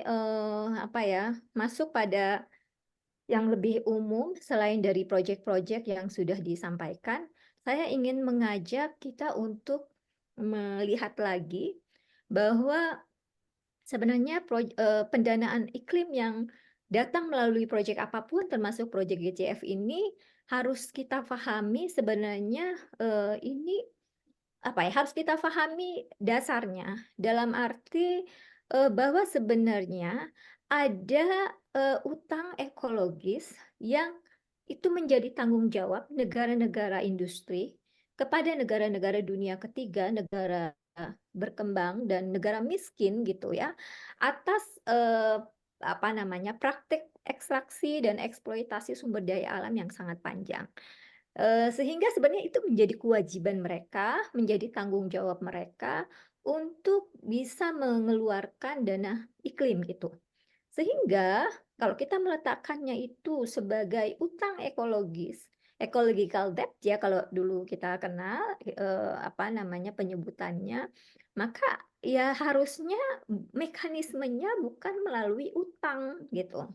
apa ya, masuk pada yang lebih umum selain dari proyek-proyek yang sudah disampaikan. Saya ingin mengajak kita untuk melihat lagi bahwa sebenarnya pendanaan iklim yang datang melalui proyek apapun termasuk proyek GCF ini harus kita pahami sebenarnya ini apa ya, harus kita pahami dasarnya dalam arti bahwa sebenarnya ada utang ekologis yang itu menjadi tanggung jawab negara-negara industri kepada negara-negara dunia ketiga, negara berkembang dan negara miskin gitu ya, atas apa namanya, praktik ekstraksi dan eksploitasi sumber daya alam yang sangat panjang. Sehingga sebenarnya itu menjadi kewajiban mereka, menjadi tanggung jawab mereka untuk bisa mengeluarkan dana iklim gitu. Sehingga kalau kita meletakkannya itu sebagai utang ekologis, ecological debt ya kalau dulu kita kenal apa namanya penyebutannya, maka ya harusnya mekanismenya bukan melalui utang gitu.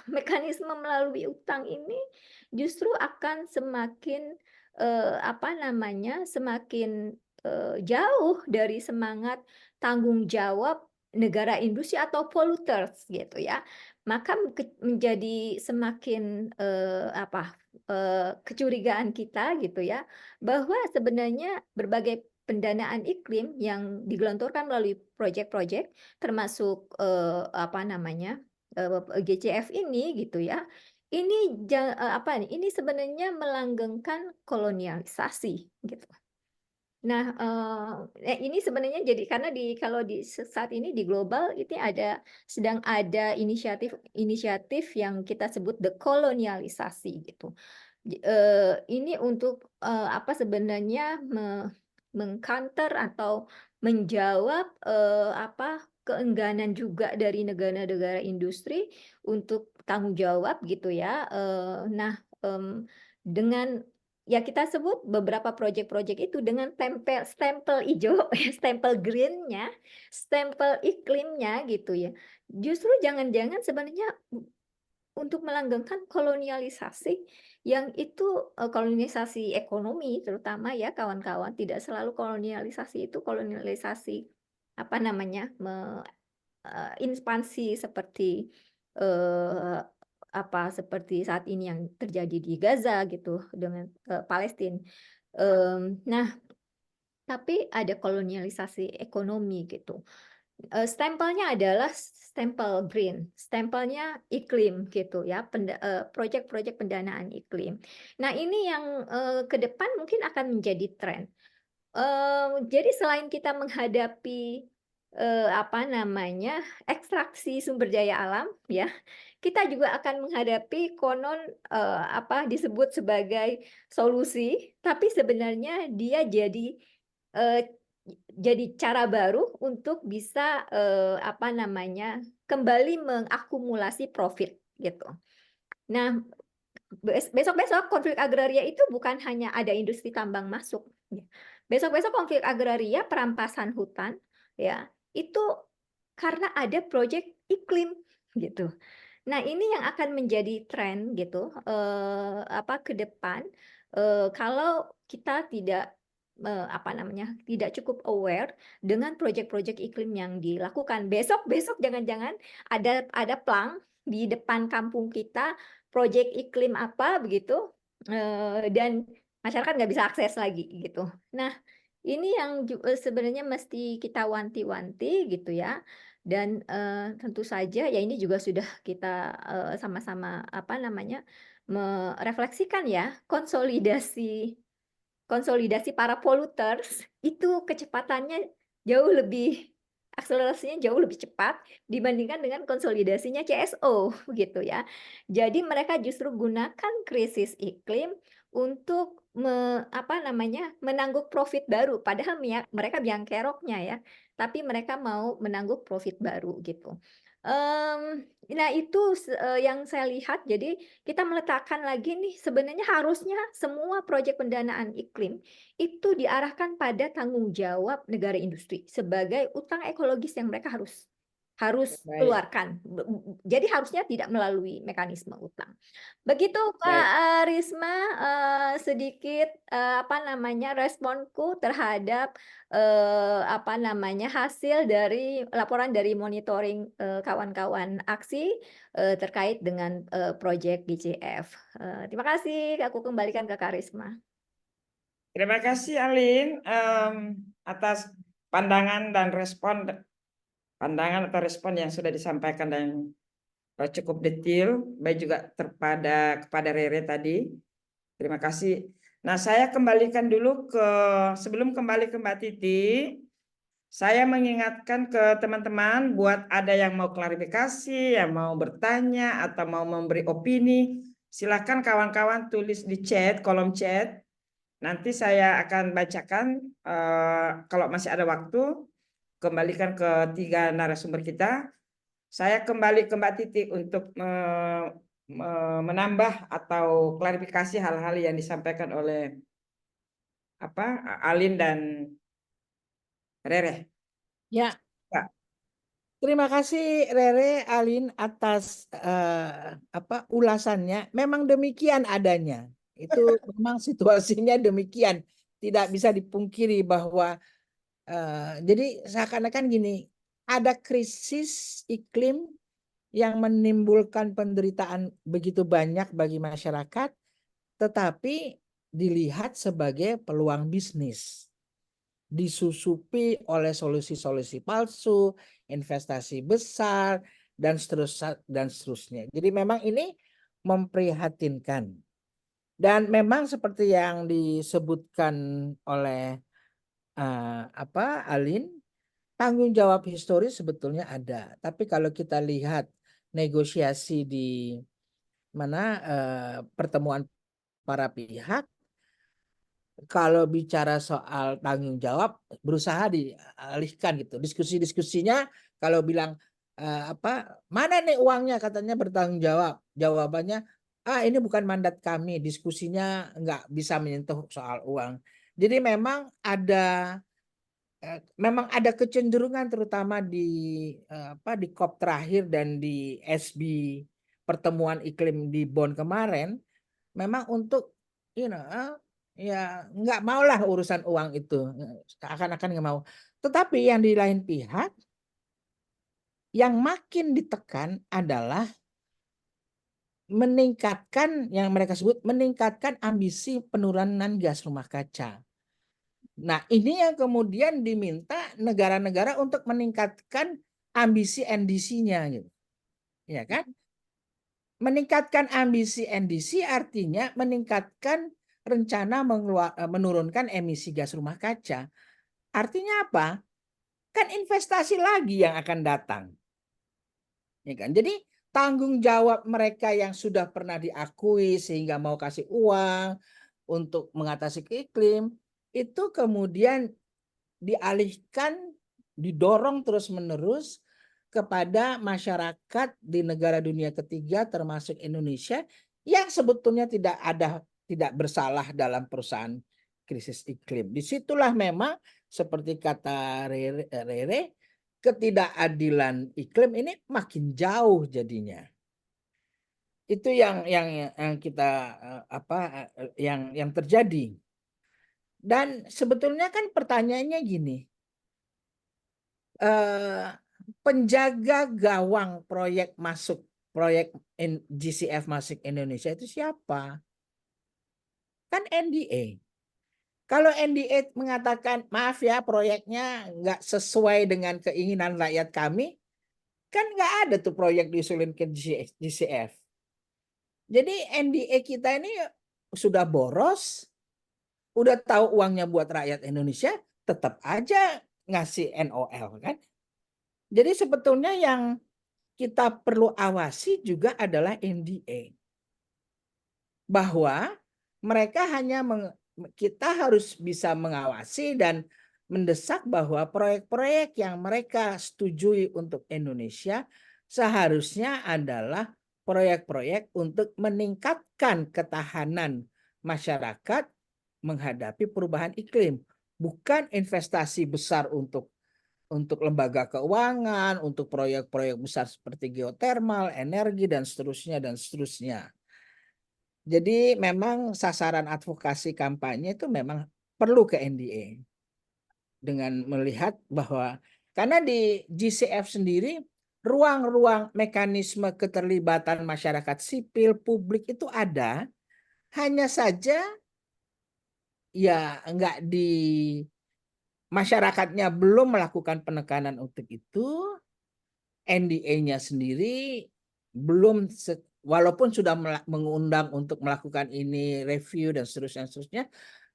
Mekanisme melalui utang ini justru akan semakin apa namanya, semakin jauh dari semangat tanggung jawab negara industri atau polluters gitu ya. Maka menjadi semakin apa kecurigaan kita gitu ya, bahwa sebenarnya berbagai pendanaan iklim yang digelontorkan melalui proyek-proyek termasuk apa namanya GCF ini gitu ya. Ini apa nih? Ini sebenarnya melanggengkan kolonialisasi gitu. Nah, ini sebenarnya jadi karena kalau di saat ini di global itu sedang ada inisiatif yang kita sebut dekolonialisasi gitu. Ini untuk apa sebenarnya mengcounter atau menjawab apa keengganan juga dari negara-negara industri untuk tanggung jawab gitu ya. Nah, dengan ya kita sebut beberapa proyek-proyek itu dengan stempel hijau, stempel greennya, stempel iklimnya gitu ya. Justru jangan-jangan sebenarnya untuk melanggengkan kolonialisasi yang itu kolonialisasi ekonomi terutama ya kawan-kawan, tidak selalu kolonialisasi itu kolonialisasi apa namanya ekspansi seperti apa seperti saat ini yang terjadi di Gaza gitu dengan Palestina. Nah, tapi ada kolonialisasi ekonomi gitu. Stempelnya adalah stempel green, stempelnya iklim gitu ya, proyek-proyek pendanaan iklim. Nah ini yang ke depan mungkin akan menjadi tren. Jadi selain kita menghadapi apa namanya ekstraksi sumber daya alam ya, kita juga akan menghadapi konon apa disebut sebagai solusi, tapi sebenarnya dia jadi cara baru untuk bisa apa namanya kembali mengakumulasi profit gitu. Nah, besok-besok konflik agraria itu bukan hanya ada industri tambang masuk. Besok-besok konflik agraria, perampasan hutan, ya itu karena ada proyek iklim gitu. Nah, ini yang akan menjadi tren gitu apa ke depan kalau kita tidak apa namanya tidak cukup aware dengan proyek-proyek iklim yang dilakukan. Besok jangan-jangan ada plang di depan kampung kita proyek iklim apa begitu dan masyarakat nggak bisa akses lagi gitu. Nah, ini yang sebenarnya mesti kita wanti-wanti gitu ya. Dan tentu saja ya ini juga sudah kita sama-sama apa namanya merefleksikan ya konsolidasi para polluters itu kecepatannya jauh lebih akselerasinya jauh lebih cepat dibandingkan dengan konsolidasinya CSO gitu ya. Jadi mereka justru gunakan krisis iklim untuk menangguk profit baru padahal mereka biang keroknya ya, tapi mereka mau menangguk profit baru gitu. Nah itu yang saya lihat jadi kita meletakkan lagi nih sebenarnya harusnya semua proyek pendanaan iklim itu diarahkan pada tanggung jawab negara industri sebagai utang ekologis yang mereka harus Baik, keluarkan. Jadi harusnya tidak melalui mekanisme utang. Begitu Kak baik. Risma, sedikit responku terhadap hasil dari laporan dari monitoring kawan-kawan aksi terkait dengan proyek BCF. Terima kasih, aku kembalikan ke Kak Risma. Terima kasih Alin atas pandangan atau respon yang sudah disampaikan dan cukup detail, baik juga kepada Rere tadi. Terima kasih. Nah, saya kembalikan dulu sebelum kembali ke Mbak Titi, saya mengingatkan ke teman-teman buat ada yang mau klarifikasi, yang mau bertanya atau mau memberi opini, silakan kawan-kawan tulis di kolom chat. Nanti saya akan bacakan kalau masih ada waktu, kembalikan ke 3 narasumber kita. Saya kembali ke Mbak Titi untuk menambah atau klarifikasi hal-hal yang disampaikan oleh Alin dan Rere. Ya, Pak. terima kasih Rere Alin atas ulasannya. Memang demikian adanya. Itu memang situasinya demikian. Tidak bisa dipungkiri bahwa jadi seakan-akan gini, ada krisis iklim yang menimbulkan penderitaan begitu banyak bagi masyarakat, tetapi dilihat sebagai peluang bisnis. Disusupi oleh solusi-solusi palsu, investasi besar, dan seterusnya. Jadi memang ini memprihatinkan. Dan memang seperti yang disebutkan oleh Alin, tanggung jawab historis sebetulnya ada. Tapi kalau kita lihat negosiasi di pertemuan para pihak, kalau bicara soal tanggung jawab berusaha dialihkan gitu. Diskusinya kalau bilang mana nih uangnya katanya bertanggung jawab. Jawabannya ini bukan mandat kami, diskusinya nggak bisa menyentuh soal uang. Jadi memang ada kecenderungan terutama di COP terakhir dan di SB pertemuan iklim di Bonn kemarin memang untuk ya nggak maulah urusan uang itu, akan nggak mau. Tetapi yang di lain pihak yang makin ditekan adalah meningkatkan ambisi penurunan gas rumah kaca. Nah, ini yang kemudian diminta negara-negara untuk meningkatkan ambisi NDC-nya gitu. Ya kan? Meningkatkan ambisi NDC artinya meningkatkan rencana menurunkan emisi gas rumah kaca. Artinya apa? Kan investasi lagi yang akan datang. Ya kan? Jadi tanggung jawab mereka yang sudah pernah diakui sehingga mau kasih uang untuk mengatasi iklim itu kemudian dialihkan, didorong terus-menerus kepada masyarakat di negara dunia ketiga termasuk Indonesia yang sebetulnya tidak bersalah dalam perusahaan krisis iklim. Disitulah memang seperti kata Rere, ketidakadilan iklim ini makin jauh jadinya. Itu yang kita yang terjadi. Dan sebetulnya kan pertanyaannya gini, penjaga gawang proyek GCF masuk Indonesia itu siapa? Kan NDA. Kalau NDA mengatakan, maaf ya proyeknya nggak sesuai dengan keinginan rakyat kami, kan nggak ada tuh proyek diusulin ke GCF. Jadi NDA kita ini sudah boros, udah tahu uangnya buat rakyat Indonesia, tetap aja ngasih NOL kan. Jadi sebetulnya yang kita perlu awasi juga adalah NDA. Bahwa mereka hanya kita harus bisa mengawasi dan mendesak bahwa proyek-proyek yang mereka setujui untuk Indonesia seharusnya adalah proyek-proyek untuk meningkatkan ketahanan masyarakat menghadapi perubahan iklim, bukan investasi besar untuk lembaga keuangan, untuk proyek-proyek besar seperti geotermal, energi dan seterusnya dan seterusnya. Jadi memang sasaran advokasi kampanye itu memang perlu ke NDA dengan melihat bahwa karena di GCF sendiri ruang-ruang mekanisme keterlibatan masyarakat sipil publik itu ada, hanya saja ya enggak di masyarakatnya belum melakukan penekanan untuk itu, NDA-nya sendiri belum walaupun sudah mengundang untuk melakukan ini review dan seterusnya,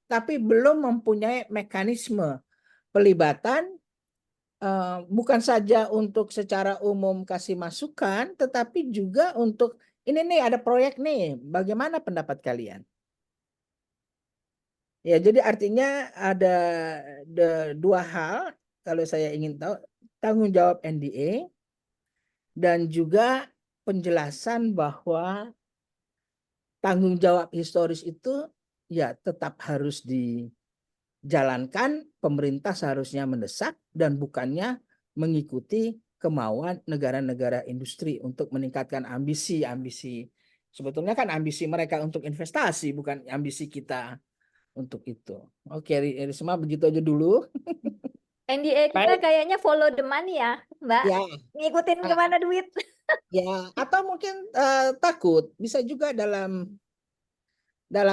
tapi belum mempunyai mekanisme pelibatan bukan saja untuk secara umum kasih masukan, tetapi juga untuk ini nih ada proyek nih, bagaimana pendapat kalian? Ya, jadi artinya ada dua hal kalau saya ingin tahu, tanggung jawab NDA dan juga penjelasan bahwa tanggung jawab historis itu ya tetap harus dijalankan, pemerintah seharusnya mendesak dan bukannya mengikuti kemauan negara-negara industri untuk meningkatkan ambisi-ambisi. Sebetulnya kan ambisi mereka untuk investasi, bukan ambisi kita untuk itu. Oke, Risma begitu aja dulu. NDA kita Baik. kayaknya follow the money ya, Mbak. Ya, Ngikutin kemana duit. ya, atau mungkin takut bisa juga dalam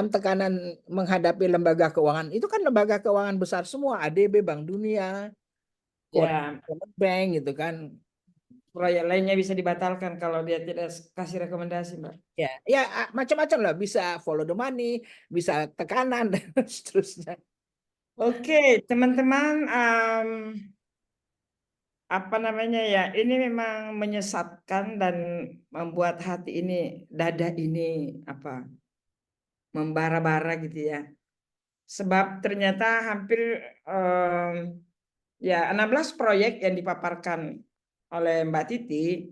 tekanan menghadapi lembaga keuangan. Itu kan lembaga keuangan besar semua, ADB, Bank Dunia, Ya, World Bank gitu kan. proyek lainnya bisa dibatalkan kalau dia tidak kasih rekomendasi, Mbak. Ya, macam-macam lah, bisa follow the money, bisa tekanan dan seterusnya. Oke, teman-teman, apa namanya ya? Ini memang menyesatkan dan membuat hati ini, dada ini apa? Membara-bara gitu ya. Sebab ternyata hampir ya 16 proyek yang dipaparkan oleh Mbak Titi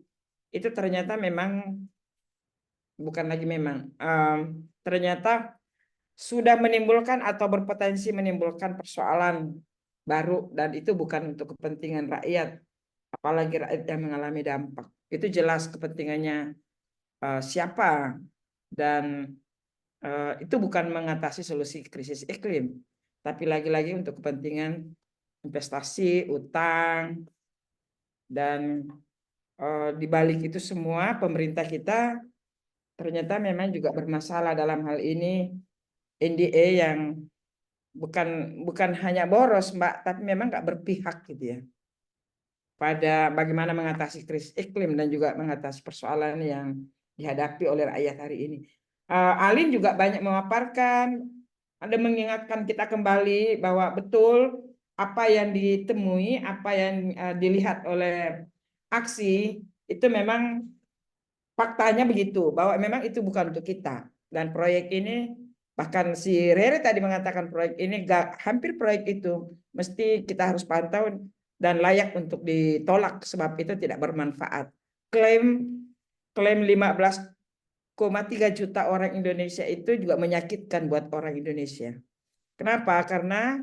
itu ternyata memang bukan lagi memang ternyata sudah menimbulkan atau berpotensi menimbulkan persoalan baru dan itu bukan untuk kepentingan rakyat, apalagi rakyat yang mengalami dampak. Itu jelas kepentingannya siapa dan itu bukan mengatasi solusi krisis iklim, tapi lagi-lagi untuk kepentingan investasi, utang, dan di balik itu semua pemerintah kita ternyata memang juga bermasalah dalam hal ini. NDA yang bukan hanya boros, Mbak, tapi memang nggak berpihak gitu ya pada bagaimana mengatasi krisis iklim dan juga mengatasi persoalan yang dihadapi oleh rakyat hari ini. Alin juga banyak memaparkan, ada mengingatkan kita kembali bahwa betul apa yang ditemui, apa yang dilihat oleh aksi itu memang faktanya begitu, bahwa memang itu bukan untuk kita. Dan proyek ini, bahkan si Rere tadi mengatakan proyek ini hampir proyek itu mesti kita harus pantau dan layak untuk ditolak sebab itu tidak bermanfaat. Klaim 15,3 juta orang Indonesia itu juga menyakitkan buat orang Indonesia. Kenapa? Karena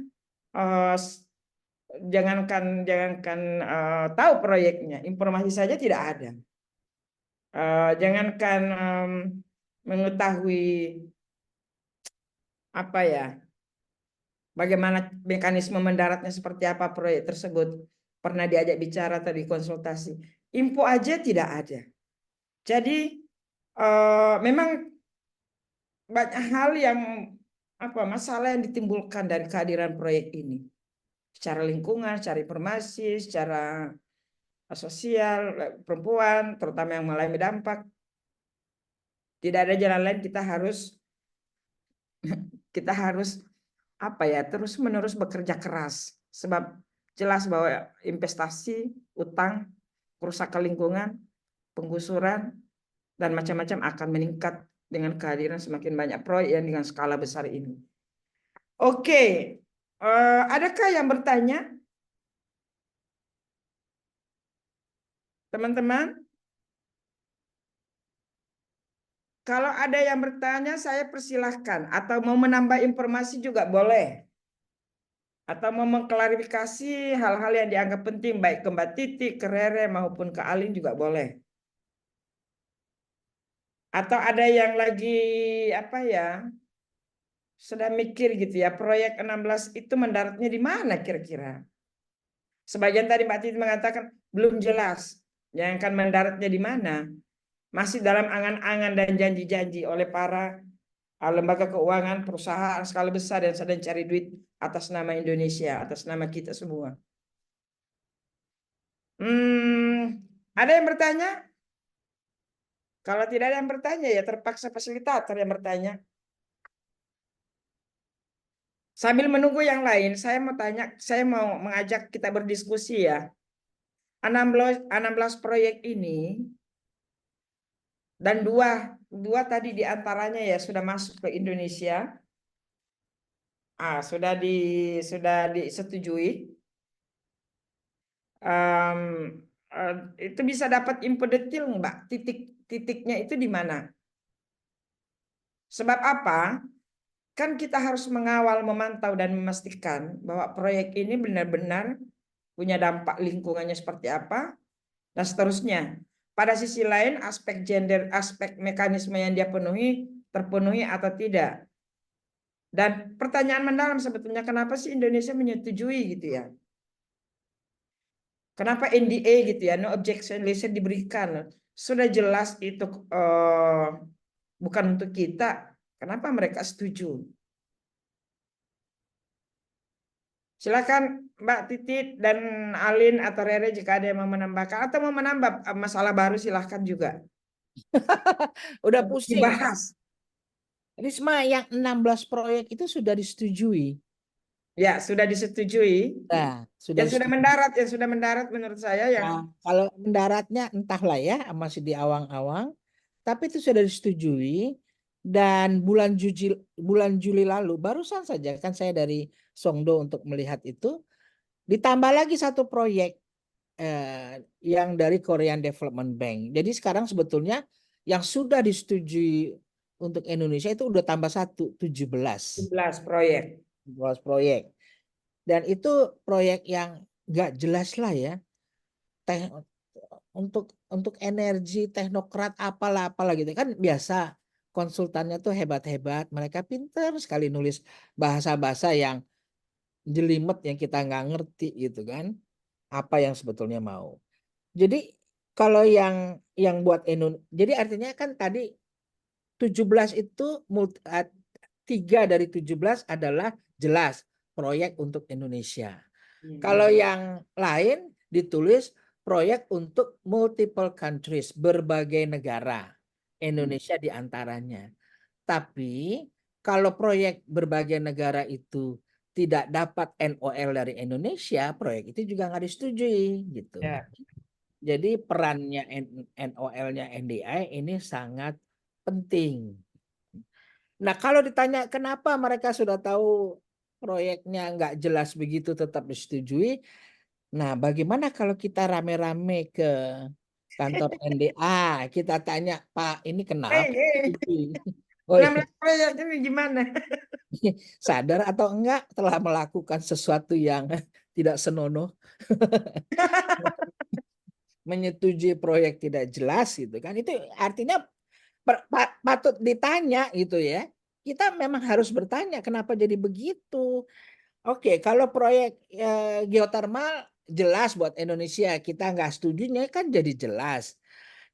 jangankan tahu proyeknya, informasi saja tidak ada. Jangankan mengetahui apa ya, bagaimana mekanisme mendaratnya seperti apa proyek tersebut, pernah diajak bicara tadi konsultasi, info aja tidak ada. Jadi memang banyak hal yang apa masalah yang ditimbulkan dari kehadiran proyek ini, secara lingkungan, secara informasi, secara sosial, perempuan, terutama yang mengalami dampak. Tidak ada jalan lain, kita harus apa ya, terus-menerus bekerja keras. Sebab jelas bahwa investasi, utang, kerusakan lingkungan, penggusuran, dan macam-macam akan meningkat dengan kehadiran semakin banyak proyek yang dengan skala besar ini. Oke, adakah yang bertanya? Teman-teman? Kalau ada yang bertanya, saya persilahkan. Atau mau menambah informasi juga boleh. Atau mau mengklarifikasi hal-hal yang dianggap penting, baik ke Mbak Titi, ke Rere, maupun ke Alin juga boleh. Atau ada yang lagi, apa ya, sedang mikir gitu ya, proyek 16 itu mendaratnya di mana kira-kira? Sebagian tadi Mbak Titi mengatakan, belum jelas. Yang akan mendaratnya di mana? Masih dalam angan-angan dan janji-janji oleh para lembaga keuangan, perusahaan skala besar yang sedang cari duit atas nama Indonesia, atas nama kita semua. Ada yang bertanya? Kalau tidak ada yang bertanya, ya terpaksa fasilitator yang bertanya. Sambil menunggu yang lain, saya mau mengajak kita berdiskusi ya. 16 proyek ini dan dua tadi diantaranya ya sudah masuk ke Indonesia. Sudah disetujui. Itu bisa dapat info detail Mbak, titiknya itu di mana? Sebab apa? Kan kita harus mengawal, memantau, dan memastikan bahwa proyek ini benar-benar punya dampak lingkungannya seperti apa, dan seterusnya. Pada sisi lain, aspek gender, aspek mekanisme yang dia terpenuhi atau tidak. Dan pertanyaan mendalam sebetulnya, kenapa sih Indonesia menyetujui gitu ya? Kenapa NDA gitu ya, no objection letter diberikan? Sudah jelas itu bukan untuk kita. Kenapa mereka setuju? Silakan Mbak Titit dan Alin atau Rere jika ada yang mau menambahkan atau mau menambah masalah baru silahkan juga. Udah pusing. Dibahas. Risma, yang 16 proyek itu sudah disetujui. Ya, sudah disetujui. Nah, Yang sudah mendarat menurut saya yang Nah, kalau mendaratnya entahlah ya, masih di awang-awang. Tapi itu sudah disetujui dan bulan Juli lalu barusan saja kan saya dari Songdo untuk melihat itu, ditambah lagi satu proyek yang dari Korean Development Bank. Jadi sekarang sebetulnya yang sudah disetujui untuk Indonesia itu udah tambah 17 proyek. 17 proyek. Dan itu proyek yang nggak jelas lah ya. Untuk energi, teknokrat apalah gitu kan, biasa konsultannya tuh hebat-hebat, mereka pinter sekali nulis bahasa-bahasa yang jelimet yang kita nggak ngerti gitu kan, apa yang sebetulnya mau. Jadi kalau yang buat jadi artinya kan tadi 17 itu 3 dari 17 adalah jelas proyek untuk Indonesia. Kalau yang lain ditulis proyek untuk multiple countries, berbagai negara, Indonesia diantaranya. Tapi kalau proyek berbagai negara itu tidak dapat NOL dari Indonesia, proyek itu juga nggak disetujui gitu. Ya. Jadi perannya NOL-nya NDI ini sangat penting. Nah, kalau ditanya kenapa mereka sudah tahu proyeknya nggak jelas begitu tetap disetujui, nah bagaimana kalau kita rame-rame ke kantor NDA, kita tanya, Pak, ini kenapa? Oh, 16 proyek ini gimana? sadar atau enggak telah melakukan sesuatu yang tidak senonoh, menyetujui proyek tidak jelas gitu kan? Itu artinya patut ditanya gitu ya. Kita memang harus bertanya kenapa jadi begitu. Oke, kalau proyek geotermal jelas buat Indonesia, kita nggak setujunya kan jadi jelas.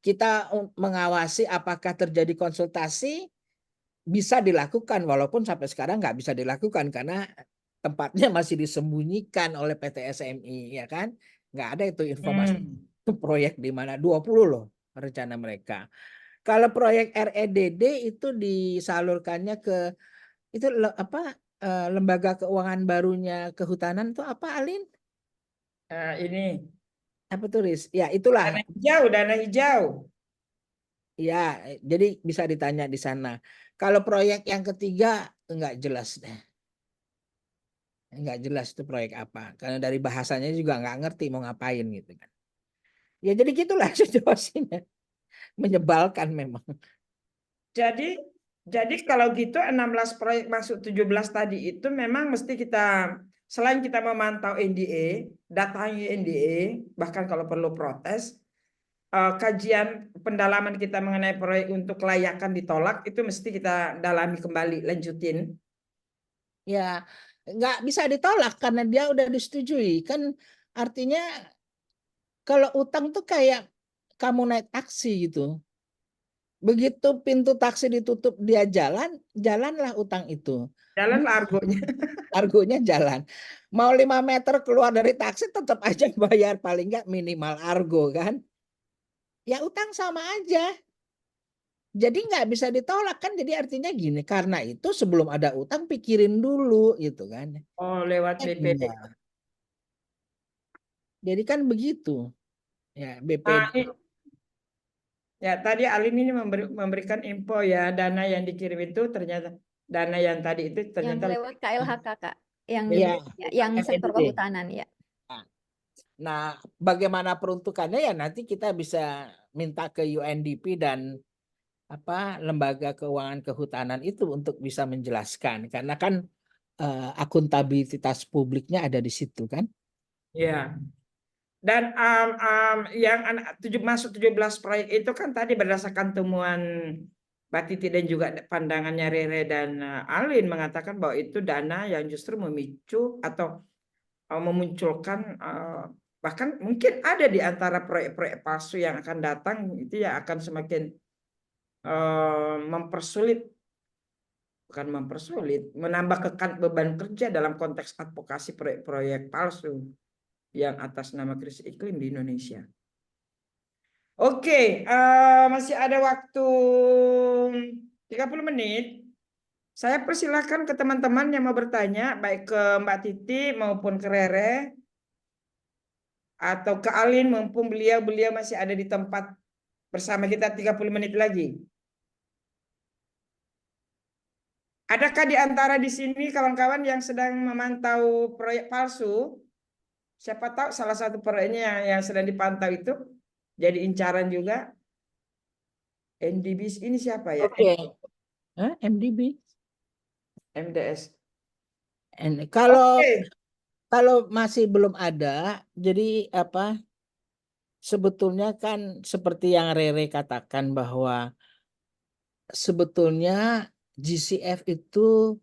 Kita mengawasi apakah terjadi konsultasi, bisa dilakukan walaupun sampai sekarang nggak bisa dilakukan karena tempatnya masih disembunyikan oleh PT SMI, ya kan? Nggak ada itu informasi proyek di mana 20 loh rencana mereka. Kalau proyek REDD itu disalurkannya ke itu lembaga keuangan barunya kehutanan itu apa, Alin? Ini Apa tuh, Riz? Ya itulah. dana hijau. Ya, jadi bisa ditanya di sana. Kalau proyek yang ketiga enggak jelas deh. Enggak jelas itu proyek apa. Karena dari bahasanya juga nggak ngerti mau ngapain gitu kan. Ya jadi gitulah situasinya. Menyebalkan memang. Jadi kalau gitu 16 proyek masuk 17 tadi itu memang mesti kita, selain kita memantau NDA, datangi NDA, bahkan kalau perlu protes, kajian pendalaman kita mengenai proyek untuk kelayakan ditolak itu mesti kita dalami kembali, lanjutin. Ya, nggak bisa ditolak karena dia udah disetujui. Kan artinya kalau utang tuh kayak kamu naik taksi gitu. Begitu pintu taksi ditutup dia jalanlah utang itu. Jalan argonya. Argonya jalan. Mau 5 meter keluar dari taksi tetap aja bayar paling nggak minimal argo kan. Ya utang sama aja. Jadi nggak bisa ditolak kan. Jadi artinya gini, karena itu sebelum ada utang pikirin dulu gitu kan. Oh, lewat BPD. Iya. Jadi kan begitu. Ya, BPD. Ya, tadi Alin ini memberikan info ya, dana yang dikirim itu ternyata, dana yang tadi itu Yang ternyata lewat KLHK, Kak. Yang Iya, yang sektor REDD. kehutanan ya. Nah, bagaimana peruntukannya ya nanti kita bisa minta ke UNDP dan lembaga keuangan kehutanan itu untuk bisa menjelaskan karena kan akuntabilitas publiknya ada di situ kan. ya. Dan yang masuk 17 proyek itu kan tadi berdasarkan temuan Mbak Titi dan juga pandangannya Rere dan Alin mengatakan bahwa itu dana yang justru memicu atau memunculkan bahkan mungkin ada di antara proyek-proyek palsu yang akan datang itu ya akan semakin menambah beban kerja dalam konteks advokasi proyek-proyek palsu yang atas nama krisis iklim di Indonesia. Oke, masih ada waktu 30 menit. Saya persilahkan ke teman-teman yang mau bertanya, baik ke Mbak Titi maupun ke Rere, atau ke Alin, mumpung beliau masih ada di tempat bersama kita 30 menit lagi. Adakah di antara di sini kawan-kawan yang sedang memantau proyek palsu? Siapa tahu salah satu proyeknya yang sedang dipantau itu jadi incaran juga. NDB ini siapa ya? Oke. MDB. MDS. Kalau masih belum ada, jadi sebetulnya kan seperti yang Rere katakan bahwa sebetulnya GCF itu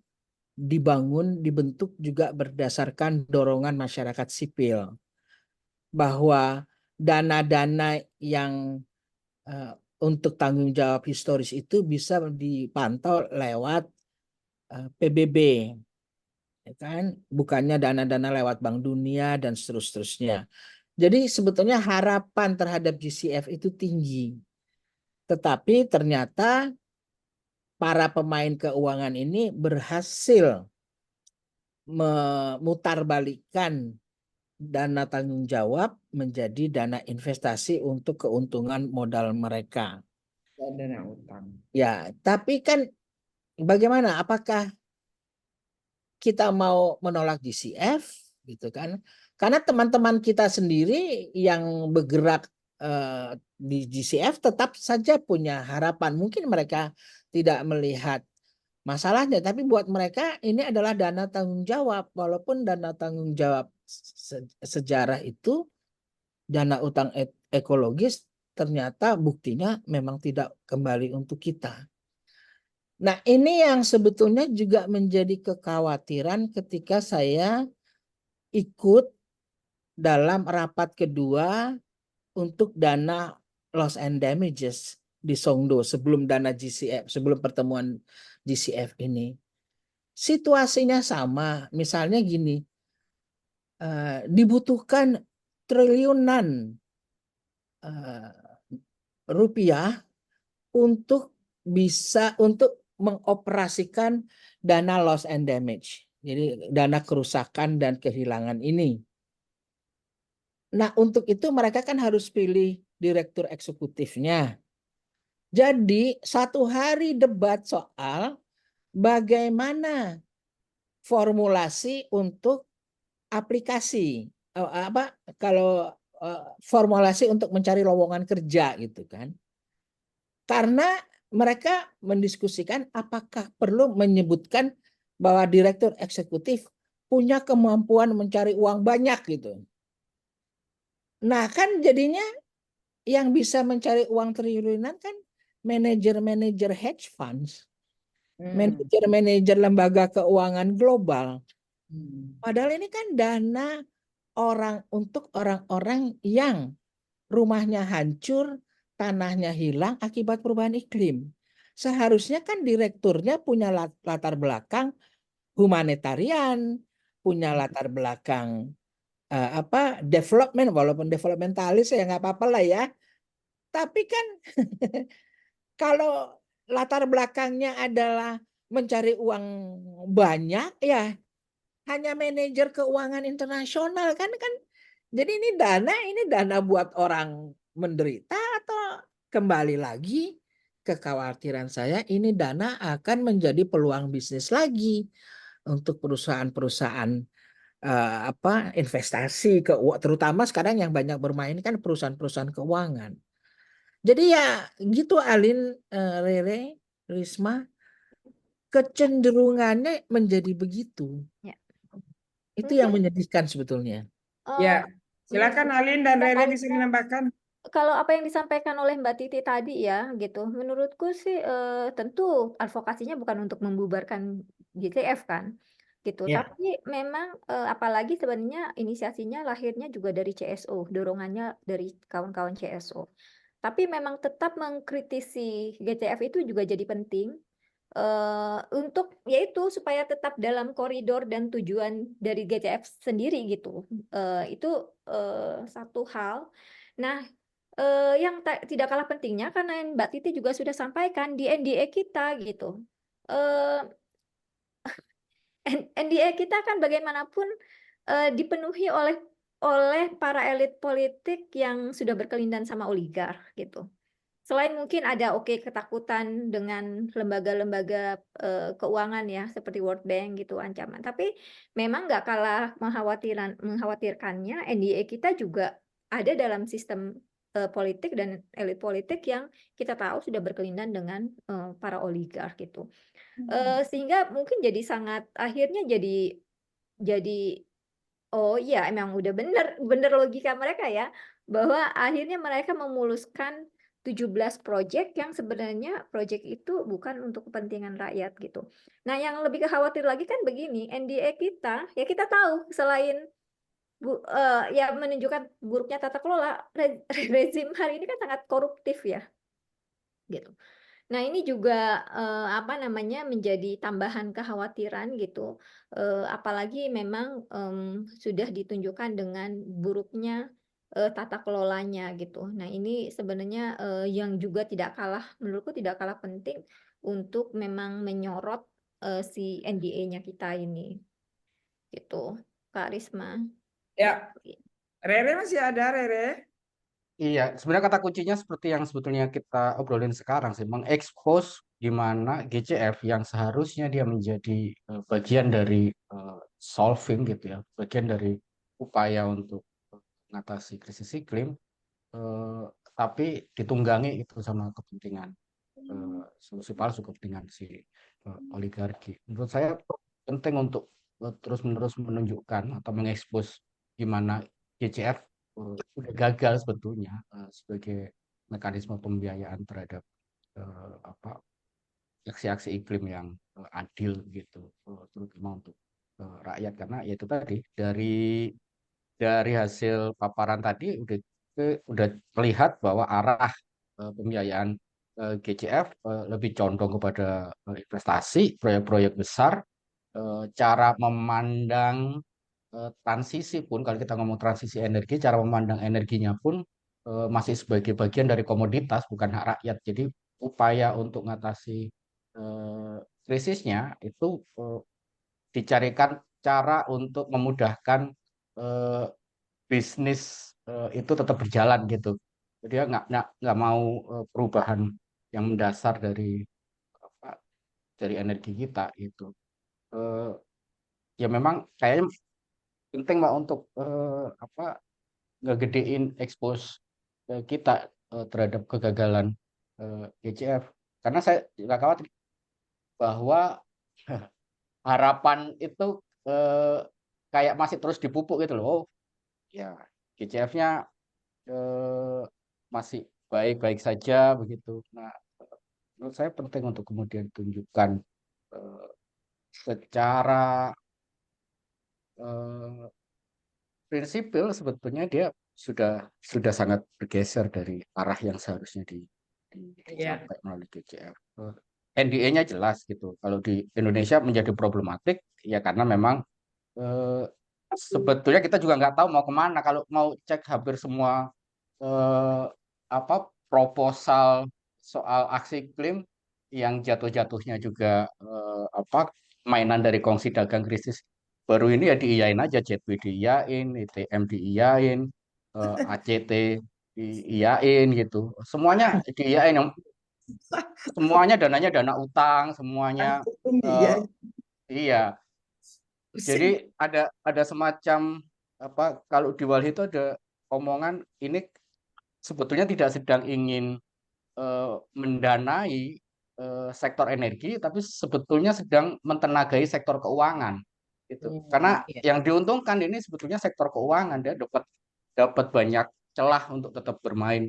dibentuk juga berdasarkan dorongan masyarakat sipil. Bahwa dana-dana yang untuk tanggung jawab historis itu bisa dipantau lewat PBB. Ya kan? Bukannya dana-dana lewat Bank Dunia dan seterusnya. Jadi sebetulnya harapan terhadap GCF itu tinggi. Tetapi ternyata para pemain keuangan ini berhasil memutarbalikkan dana tanggung jawab menjadi dana investasi untuk keuntungan modal mereka. Dana utang. Ya, tapi kan bagaimana? Apakah kita mau menolak GCF gitu kan? Karena teman-teman kita sendiri yang bergerak di GCF tetap saja punya harapan. Mungkin mereka tidak melihat masalahnya, tapi buat mereka ini adalah dana tanggung jawab. Walaupun dana tanggung jawab sejarah itu dana utang ekologis, ternyata buktinya memang tidak kembali untuk kita. Nah, ini yang sebetulnya juga menjadi kekhawatiran ketika saya ikut dalam rapat kedua untuk dana loss and damages. di Songdo sebelum dana GCF, sebelum pertemuan GCF ini. Situasinya sama, misalnya gini, dibutuhkan triliunan rupiah untuk mengoperasikan dana loss and damage. Jadi dana kerusakan dan kehilangan ini. Nah, untuk itu mereka kan harus pilih direktur eksekutifnya. Jadi satu hari debat soal bagaimana formulasi untuk aplikasi formulasi untuk mencari lowongan kerja gitu kan. Karena mereka mendiskusikan apakah perlu menyebutkan bahwa direktur eksekutif punya kemampuan mencari uang banyak gitu. Nah, kan jadinya yang bisa mencari uang triliunan kan manajer-manajer hedge funds, manajer-manajer lembaga keuangan global. Padahal ini kan dana untuk orang-orang yang rumahnya hancur, tanahnya hilang akibat perubahan iklim. Seharusnya kan direkturnya punya latar belakang humanitarian, punya latar belakang development, walaupun developmentalis ya nggak apa-apa lah ya. Tapi kan kalau latar belakangnya adalah mencari uang banyak ya hanya manajer keuangan internasional kan. Jadi ini dana buat orang menderita atau kembali lagi kekhawatiran saya ini dana akan menjadi peluang bisnis lagi untuk perusahaan-perusahaan investasi terutama sekarang yang banyak bermain kan perusahaan-perusahaan keuangan. Jadi ya gitu Alin, Rere, Risma, kecenderungannya menjadi begitu. Ya. Itu yang Mungkin menyedihkan sebetulnya. Ya, silakan Alin dan Rere bisa terkait menambahkan. kalau apa yang disampaikan oleh Mbak Titi tadi ya gitu, menurutku sih tentu advokasinya bukan untuk membubarkan GTF kan, gitu. Ya. Tapi memang apalagi sebenarnya inisiasinya lahirnya juga dari CSO, dorongannya dari kawan-kawan CSO. Tapi memang tetap mengkritisi GTF itu juga jadi penting untuk yaitu supaya tetap dalam koridor dan tujuan dari GTF sendiri gitu. Itu satu hal. Nah, yang tidak kalah pentingnya karena yang Mbak Titi juga sudah sampaikan di NDA kita gitu. Eh, NDA kita kan bagaimanapun dipenuhi oleh para elit politik yang sudah berkelindan sama oligark gitu. Selain mungkin ada ketakutan dengan lembaga-lembaga keuangan ya seperti World Bank gitu ancaman. Tapi memang nggak kalah mengkhawatirkannya NDA kita juga ada dalam sistem politik dan elit politik yang kita tahu sudah berkelindan dengan para oligark gitu. Sehingga mungkin jadi akhirnya jadi oh iya emang udah bener logika mereka ya bahwa akhirnya mereka memuluskan 17 proyek yang sebenarnya proyek itu bukan untuk kepentingan rakyat gitu. Nah, yang lebih khawatir lagi kan begini, NDA kita ya kita tahu selain ya menunjukkan buruknya tata kelola rezim hari ini kan sangat koruptif ya gitu. Nah, ini juga menjadi tambahan kekhawatiran gitu. Apalagi memang sudah ditunjukkan dengan buruknya tata kelolanya gitu. Nah, ini sebenarnya yang juga menurutku tidak kalah penting untuk memang menyorot si NDA-nya kita ini. Gitu, Kak Risma. Ya, Rere masih ada, Rere? Iya, sebenarnya kata kuncinya seperti yang sebetulnya kita obrolin sekarang sih, mengekspos gimana GCF yang seharusnya dia menjadi bagian dari solving gitu ya, bagian dari upaya untuk mengatasi krisis iklim, tapi ditunggangi itu sama kepentingan solusi palsu, kepentingan si oligarki. Menurut saya penting untuk terus-menerus menunjukkan atau mengekspos gimana GCF udah gagal sebetulnya sebagai mekanisme pembiayaan terhadap aksi-aksi iklim yang adil gitu, terutama untuk rakyat karena ya itu tadi dari hasil paparan tadi udah terlihat bahwa arah pembiayaan GCF lebih condong kepada investasi, proyek-proyek besar, cara memandang transisi pun, kalau kita ngomong transisi energi, cara memandang energinya pun masih sebagai bagian dari komoditas, bukan hak rakyat. Jadi upaya untuk mengatasi krisisnya itu dicarikan cara untuk memudahkan eh, bisnis itu tetap berjalan gitu. Jadi dia nggak mau perubahan yang mendasar dari apa, dari energi kita itu. Eh, ya memang kayaknya penting Mbak untuk apa, ngegedein expose kita terhadap kegagalan GCF. Karena saya juga khawatir bahwa harapan itu kayak masih terus dipupuk gitu loh. Oh ya, GCF-nya masih baik-baik saja begitu. Nah, menurut saya penting untuk kemudian tunjukkan eh, secara eh, prinsipil sebetulnya dia sudah sangat bergeser dari arah yang seharusnya Iya. dicapai melalui GCF. NDA-nya jelas gitu. Kalau di Indonesia menjadi problematik ya karena memang eh, sebetulnya kita juga nggak tahu mau kemana. Kalau mau cek hampir semua apa proposal soal aksi iklim yang jatuh-jatuhnya juga apa mainan dari kongsi dagang krisis baru ini ya diiyain aja, JETW diiyain, ITM diiyain, ACT diiyain gitu. Semuanya diiyain, semuanya dananya dana utang, semuanya Iya, eh, iya. Jadi pusing. ada semacam apa, kalau di Walhi itu ada omongan ini sebetulnya tidak sedang ingin mendanai sektor energi, tapi sebetulnya sedang mentenagai sektor keuangan. Itu karena Iya. yang diuntungkan ini sebetulnya sektor keuangan, dia dapat dapat banyak celah untuk tetap bermain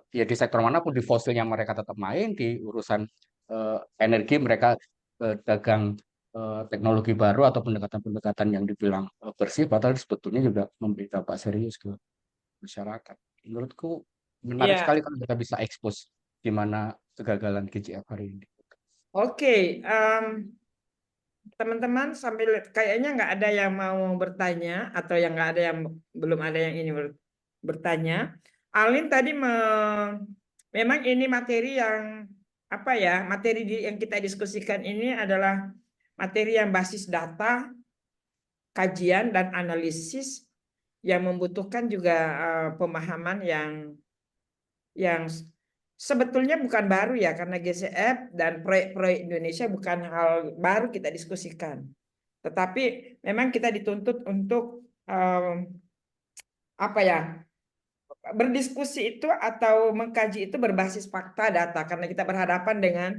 ya di sektor manapun, di fosilnya mereka tetap main, di urusan energi mereka dagang teknologi baru atau pendekatan-pendekatan yang dibilang bersih, padahal sebetulnya juga memberi dampak serius ke masyarakat. Menurutku menarik Iya. sekali kalau kita bisa expose di mana kegagalan GCF hari ini. Oke, teman-teman sambil kayaknya nggak ada yang mau bertanya atau yang nggak ada yang belum ada yang ini bertanya. Alin tadi memang ini materi yang apa ya, materi yang kita diskusikan ini adalah materi yang basis data, kajian dan analisis yang membutuhkan juga pemahaman yang sebetulnya bukan baru ya, karena GCF dan proyek-proyek Indonesia bukan hal baru kita diskusikan. Tetapi memang kita dituntut untuk apa ya, berdiskusi itu atau mengkaji itu berbasis fakta data, karena kita berhadapan dengan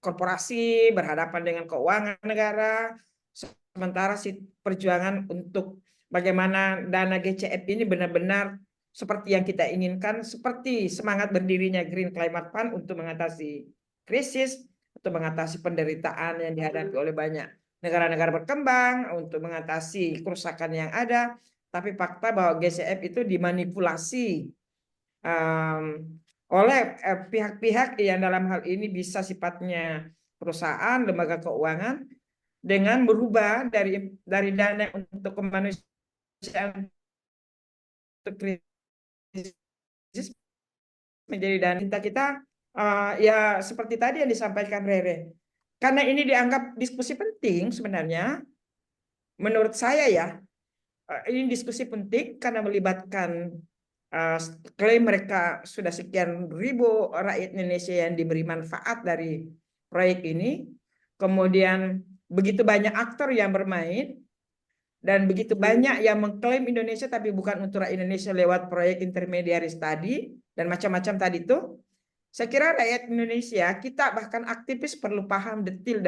korporasi, berhadapan dengan keuangan negara, sementara si perjuangan untuk bagaimana dana GCF ini benar-benar seperti yang kita inginkan, seperti semangat berdirinya Green Climate Fund untuk mengatasi krisis, untuk mengatasi penderitaan yang dihadapi oleh banyak negara-negara berkembang, untuk mengatasi kerusakan yang ada. Tapi fakta bahwa GCF itu dimanipulasi oleh pihak-pihak yang dalam hal ini bisa sifatnya perusahaan, lembaga keuangan, dengan berubah dari dana untuk kemanusiaan untuk krisis menjadi dana kita ya seperti tadi yang disampaikan Rere. Karena ini dianggap diskusi penting sebenarnya, menurut saya ya, ini diskusi penting karena melibatkan klaim mereka sudah sekian ribu rakyat Indonesia yang diberi manfaat dari proyek ini. Kemudian begitu banyak aktor yang bermain dan begitu banyak yang mengklaim Indonesia tapi bukan untuk rakyat Indonesia lewat proyek intermediaris tadi dan macam-macam tadi itu. Saya kira rakyat Indonesia, kita bahkan aktivis perlu paham detail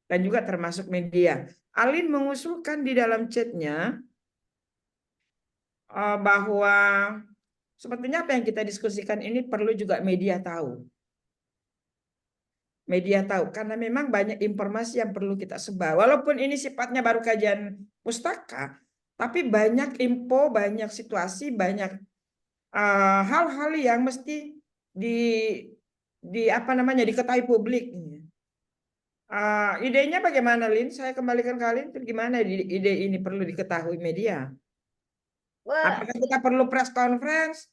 dan juga termasuk media. Alin mengusulkan di dalam chatnya bahwa sebetulnya apa yang kita diskusikan ini perlu juga media tahu. Media tahu, karena memang banyak informasi yang perlu kita sebar. Walaupun ini sifatnya baru kajian pustaka, tapi banyak info, banyak situasi, banyak hal-hal yang mesti di apa namanya diketahui publik. Idenya bagaimana, Lin? Saya kembalikan ke Lin. Gimana ide ini perlu diketahui media? Wah, Apakah kita perlu press conference?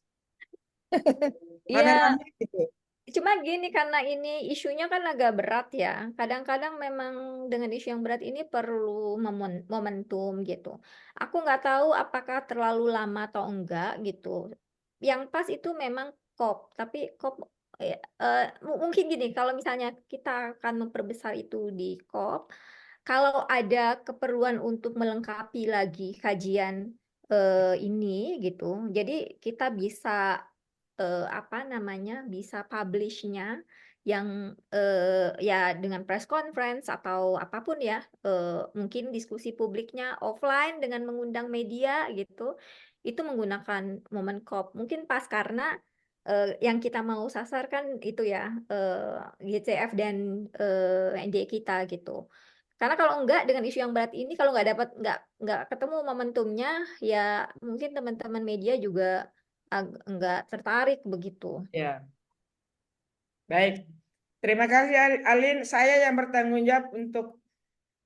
iya. Rame-rame gitu. Cuma gini, karena ini isunya kan agak berat ya. Kadang-kadang memang dengan isu yang berat ini perlu momentum gitu. Aku nggak tahu apakah terlalu lama atau enggak gitu. Yang pas itu memang COP, tapi COP mungkin gini, kalau misalnya kita akan memperbesar itu di COP, kalau ada keperluan untuk melengkapi lagi kajian ini gitu, jadi kita bisa apa namanya, bisa publish-nya yang ya dengan press conference atau apapun ya, mungkin diskusi publiknya offline dengan mengundang media gitu, itu menggunakan momen COP. Mungkin pas karena yang kita mau sasar kan itu ya, GCF dan NDE kita gitu. Karena kalau enggak dengan isu yang berat ini, kalau nggak ketemu momentumnya, ya mungkin teman-teman media juga enggak tertarik begitu. Ya, baik. Terima kasih Alin. Saya yang bertanggung jawab untuk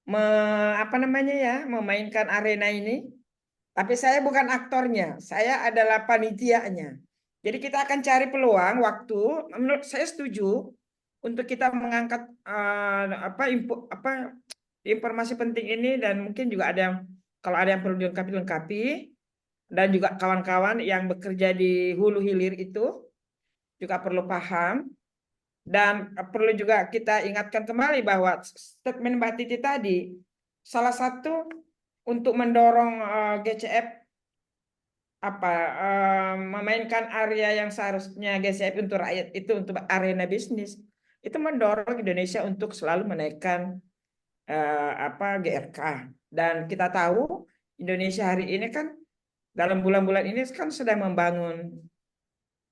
apa namanya ya, memainkan arena ini. Tapi saya bukan aktornya, saya adalah panitianya. Jadi kita akan cari peluang waktu. Menurut saya setuju untuk kita mengangkat informasi penting ini, dan mungkin juga ada yang kalau ada yang perlu dilengkapi, dan juga kawan-kawan yang bekerja di hulu hilir itu juga perlu paham. Dan perlu juga kita ingatkan kembali bahwa statement Mbak Titi tadi, salah satu untuk mendorong GCF memainkan area yang seharusnya GCF untuk rakyat itu untuk arena bisnis, itu mendorong Indonesia untuk selalu menaikkan GRK. Dan kita tahu Indonesia hari ini kan dalam bulan-bulan ini kan sedang membangun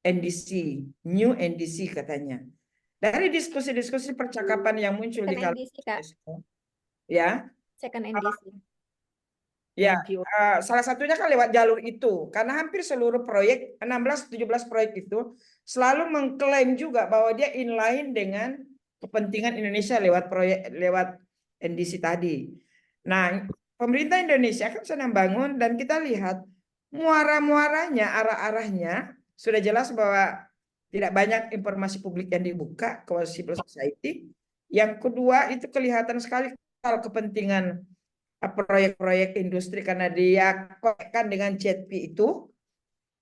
NDC, New NDC katanya. Dari diskusi-diskusi percakapan yang muncul di Second NDC, Kak. ya, Second NDC. ya, salah satunya kan lewat jalur itu. Karena hampir seluruh proyek, 16-17 proyek itu selalu mengklaim juga bahwa dia inline dengan kepentingan Indonesia lewat NDC tadi. Nah, pemerintah Indonesia kan sedang bangun, dan kita lihat muara-muaranya, arah-arahnya sudah jelas bahwa tidak banyak informasi publik yang dibuka ke civil society. Yang kedua, itu kelihatan sekali kepentingan proyek-proyek industri karena dia konekan dengan CETP itu,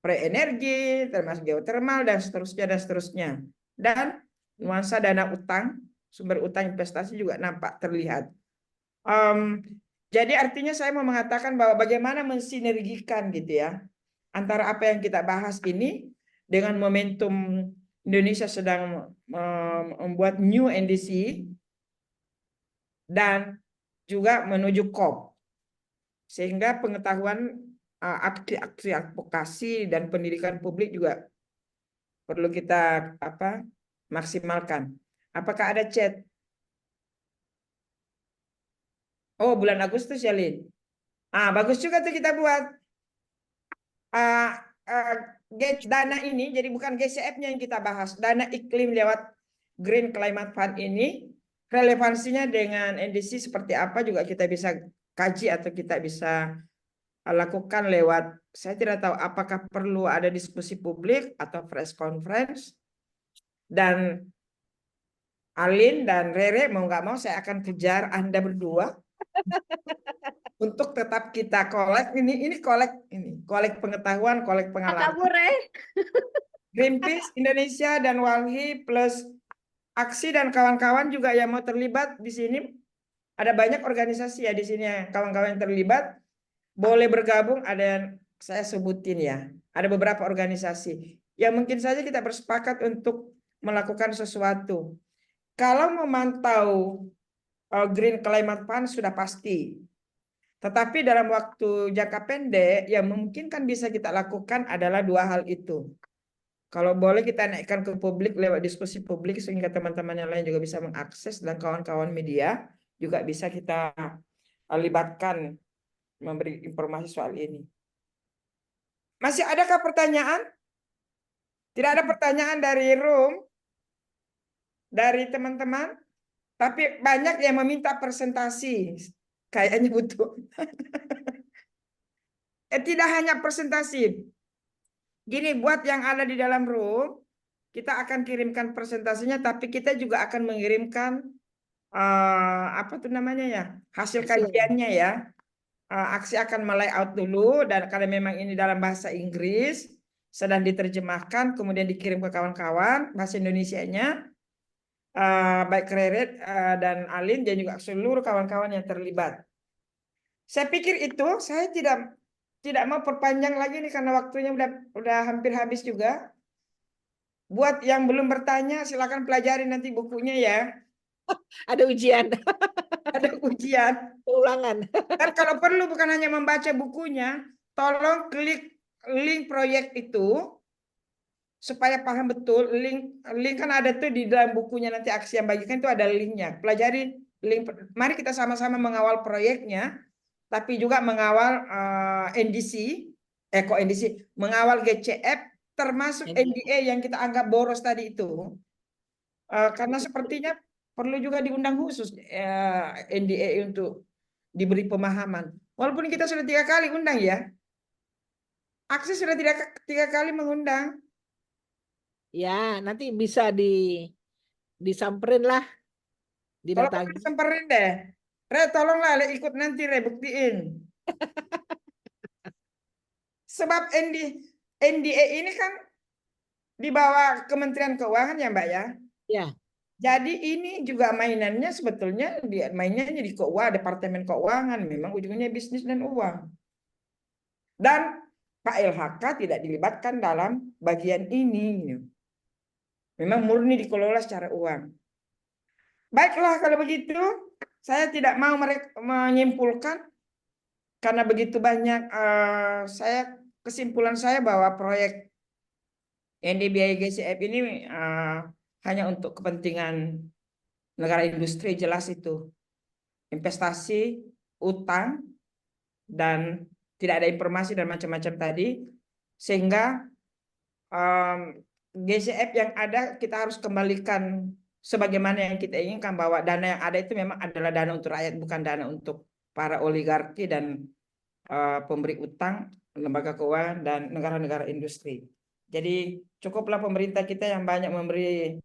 proyek energi, termasuk geotermal, dan seterusnya. Dan nuansa dana utang, sumber utang investasi juga nampak terlihat. Jadi artinya saya mau mengatakan bahwa bagaimana mensinergikan gitu ya, antara apa yang kita bahas ini dengan momentum Indonesia sedang membuat new NDC dan juga menuju COP, sehingga pengetahuan aksi-aksi advokasi dan pendidikan publik juga perlu kita maksimalkan. Apakah ada chat? Oh, bulan Agustus ya, Lin. Bagus juga tuh kita buat dana ini, jadi bukan GCF-nya yang kita bahas, dana iklim lewat Green Climate Fund ini, relevansinya dengan NDC seperti apa juga kita bisa kaji atau kita bisa lakukan lewat, saya tidak tahu apakah perlu ada diskusi publik atau press conference. Dan Alin dan Rere mau nggak mau saya akan kejar Anda berdua untuk tetap kita kolek kolek pengetahuan, kolek pengalaman. Kabur Greenpeace Indonesia dan Walhi plus Aksi dan kawan-kawan juga yang mau terlibat di sini. Ada banyak organisasi ya di sini ya, kawan-kawan yang terlibat boleh bergabung. Ada yang saya sebutin ya, ada beberapa organisasi yang mungkin saja kita bersepakat untuk melakukan sesuatu. Kalau memantau Green Climate Fund sudah pasti, tetapi dalam waktu jangka pendek yang memungkinkan bisa kita lakukan adalah dua hal itu. Kalau boleh kita naikkan ke publik lewat diskusi publik sehingga teman-teman yang lain juga bisa mengakses, dan kawan-kawan media juga bisa kita libatkan memberi informasi soal ini. Masih adakah pertanyaan? Tidak ada pertanyaan dari room, dari teman-teman, tapi banyak yang meminta presentasi. Kayaknya butuh. Tidak hanya presentasi. Gini, buat yang ada di dalam room, kita akan kirimkan presentasinya, tapi kita juga akan mengirimkan apa tuh namanya ya, hasil kajiannya ya. Aksi akan layout dulu, dan karena memang ini dalam bahasa Inggris, sedang diterjemahkan, kemudian dikirim ke kawan-kawan bahasa Indonesianya, baik Rere dan Alin dan juga seluruh kawan-kawan yang terlibat. Saya pikir itu, saya tidak mau perpanjang lagi nih karena waktunya udah hampir habis juga. Buat yang belum bertanya, silakan pelajari nanti bukunya ya. Ada ujian, Ada ujian. ulangan. Dan kalau perlu bukan hanya membaca bukunya, tolong klik link proyek itu supaya paham betul. Link kan ada tuh di dalam bukunya, nanti Aksi yang bagikan itu ada linknya. Pelajari link. Mari kita sama-sama mengawal proyeknya, tapi juga mengawal NDC, kok NDC, mengawal GCF, termasuk NDA yang kita anggap boros tadi itu. Karena sepertinya perlu juga diundang khusus NDA untuk diberi pemahaman. Walaupun kita sudah 3 kali undang ya. Aksi sudah 3 kali mengundang. Ya, nanti bisa disamperin lah, Kalau didatangi. semperin deh. Re, tolonglah Le, ikut nanti Re, buktiin. Sebab NDA ini kan di bawah Kementerian Keuangan ya Mbak ya. Ya, Jadi ini juga mainannya sebetulnya mainnya di keuangan, Departemen Keuangan, memang ujungnya bisnis dan uang. Dan Pak LHK tidak dilibatkan dalam bagian ini. Memang murni dikelola secara uang. Baiklah kalau begitu, saya tidak mau menyimpulkan karena begitu banyak kesimpulan saya bahwa proyek yang dibiayai GCF ini hanya untuk kepentingan negara industri, jelas itu investasi, utang, dan tidak ada informasi dan macam-macam tadi, sehingga GCF yang ada kita harus kembalikan sebagaimana yang kita inginkan, bahwa dana yang ada itu memang adalah dana untuk rakyat, bukan dana untuk para oligarki dan pemberi utang, lembaga keuangan, dan negara-negara industri. Jadi cukuplah pemerintah kita yang banyak memberi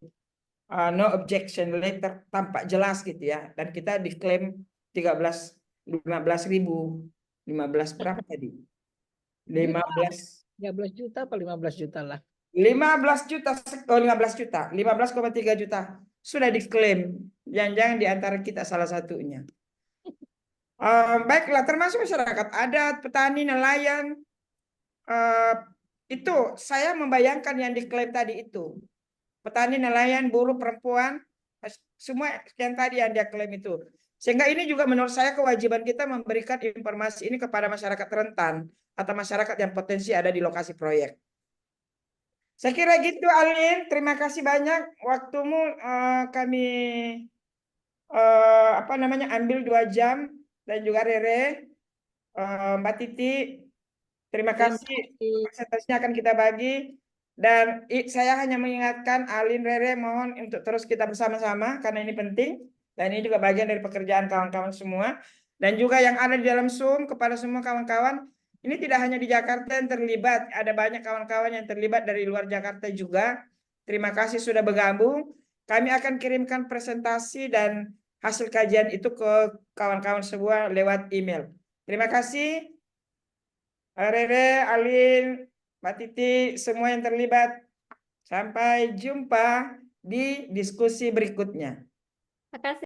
no objection letter tampak jelas gitu ya, dan kita diklaim 15 ribu, 15 berapa tadi? 15 juta apa 15 juta lah. 15 juta, oh 15 juta, 15,3 juta sudah diklaim. Jangan-jangan di antara kita salah satunya. Baiklah, termasuk masyarakat adat, petani, nelayan. Itu saya membayangkan yang diklaim tadi itu. Petani, nelayan, buruh, perempuan, semua yang tadi yang dia klaim itu. Sehingga ini juga menurut saya kewajiban kita memberikan informasi ini kepada masyarakat rentan atau masyarakat yang potensi ada di lokasi proyek. Saya kira gitu Alin, terima kasih banyak waktumu, kami ambil 2 jam, dan juga Rere, Mbak Titi, terima kasih. Presentasinya akan kita bagi, dan saya hanya mengingatkan Alin, Rere, mohon untuk terus kita bersama-sama karena ini penting, dan ini juga bagian dari pekerjaan kawan-kawan semua, dan juga yang ada di dalam Zoom, kepada semua kawan-kawan. Ini tidak hanya di Jakarta yang terlibat, ada banyak kawan-kawan yang terlibat dari luar Jakarta juga. Terima kasih sudah bergabung. Kami akan kirimkan presentasi dan hasil kajian itu ke kawan-kawan semua lewat email. Terima kasih. Rere, Alin, Mbak Titi, semua yang terlibat. Sampai jumpa di diskusi berikutnya. Terima kasih.